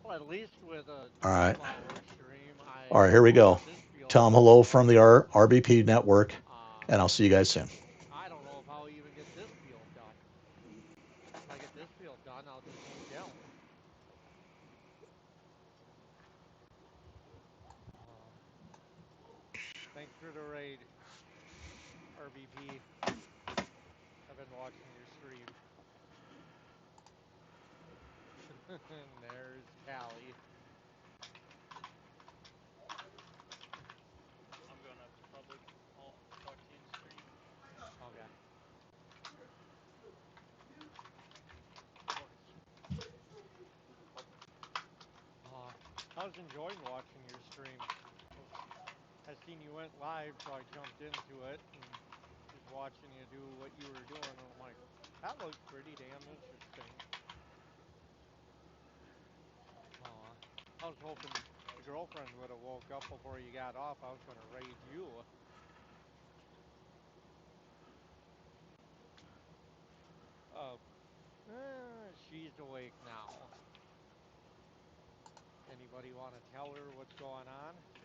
Well, at least with a all right. Stream, All right, here we go. Tell them hello from the RBP network, and I'll see you guys soon. I don't know if I'll even Thanks for the raid, RBP. I've been watching your stream. And there's Callie. I'm going up to public. I'll talk to you in stream. Okay. I was enjoying watching your stream. I seen you went live, so I jumped into it and was watching you do what you were doing, and I'm like, that looks pretty damn interesting. I was hoping the girlfriend would have woke up before you got off. I was gonna raid you. Uh, she's awake now. Anybody want to tell her what's going on?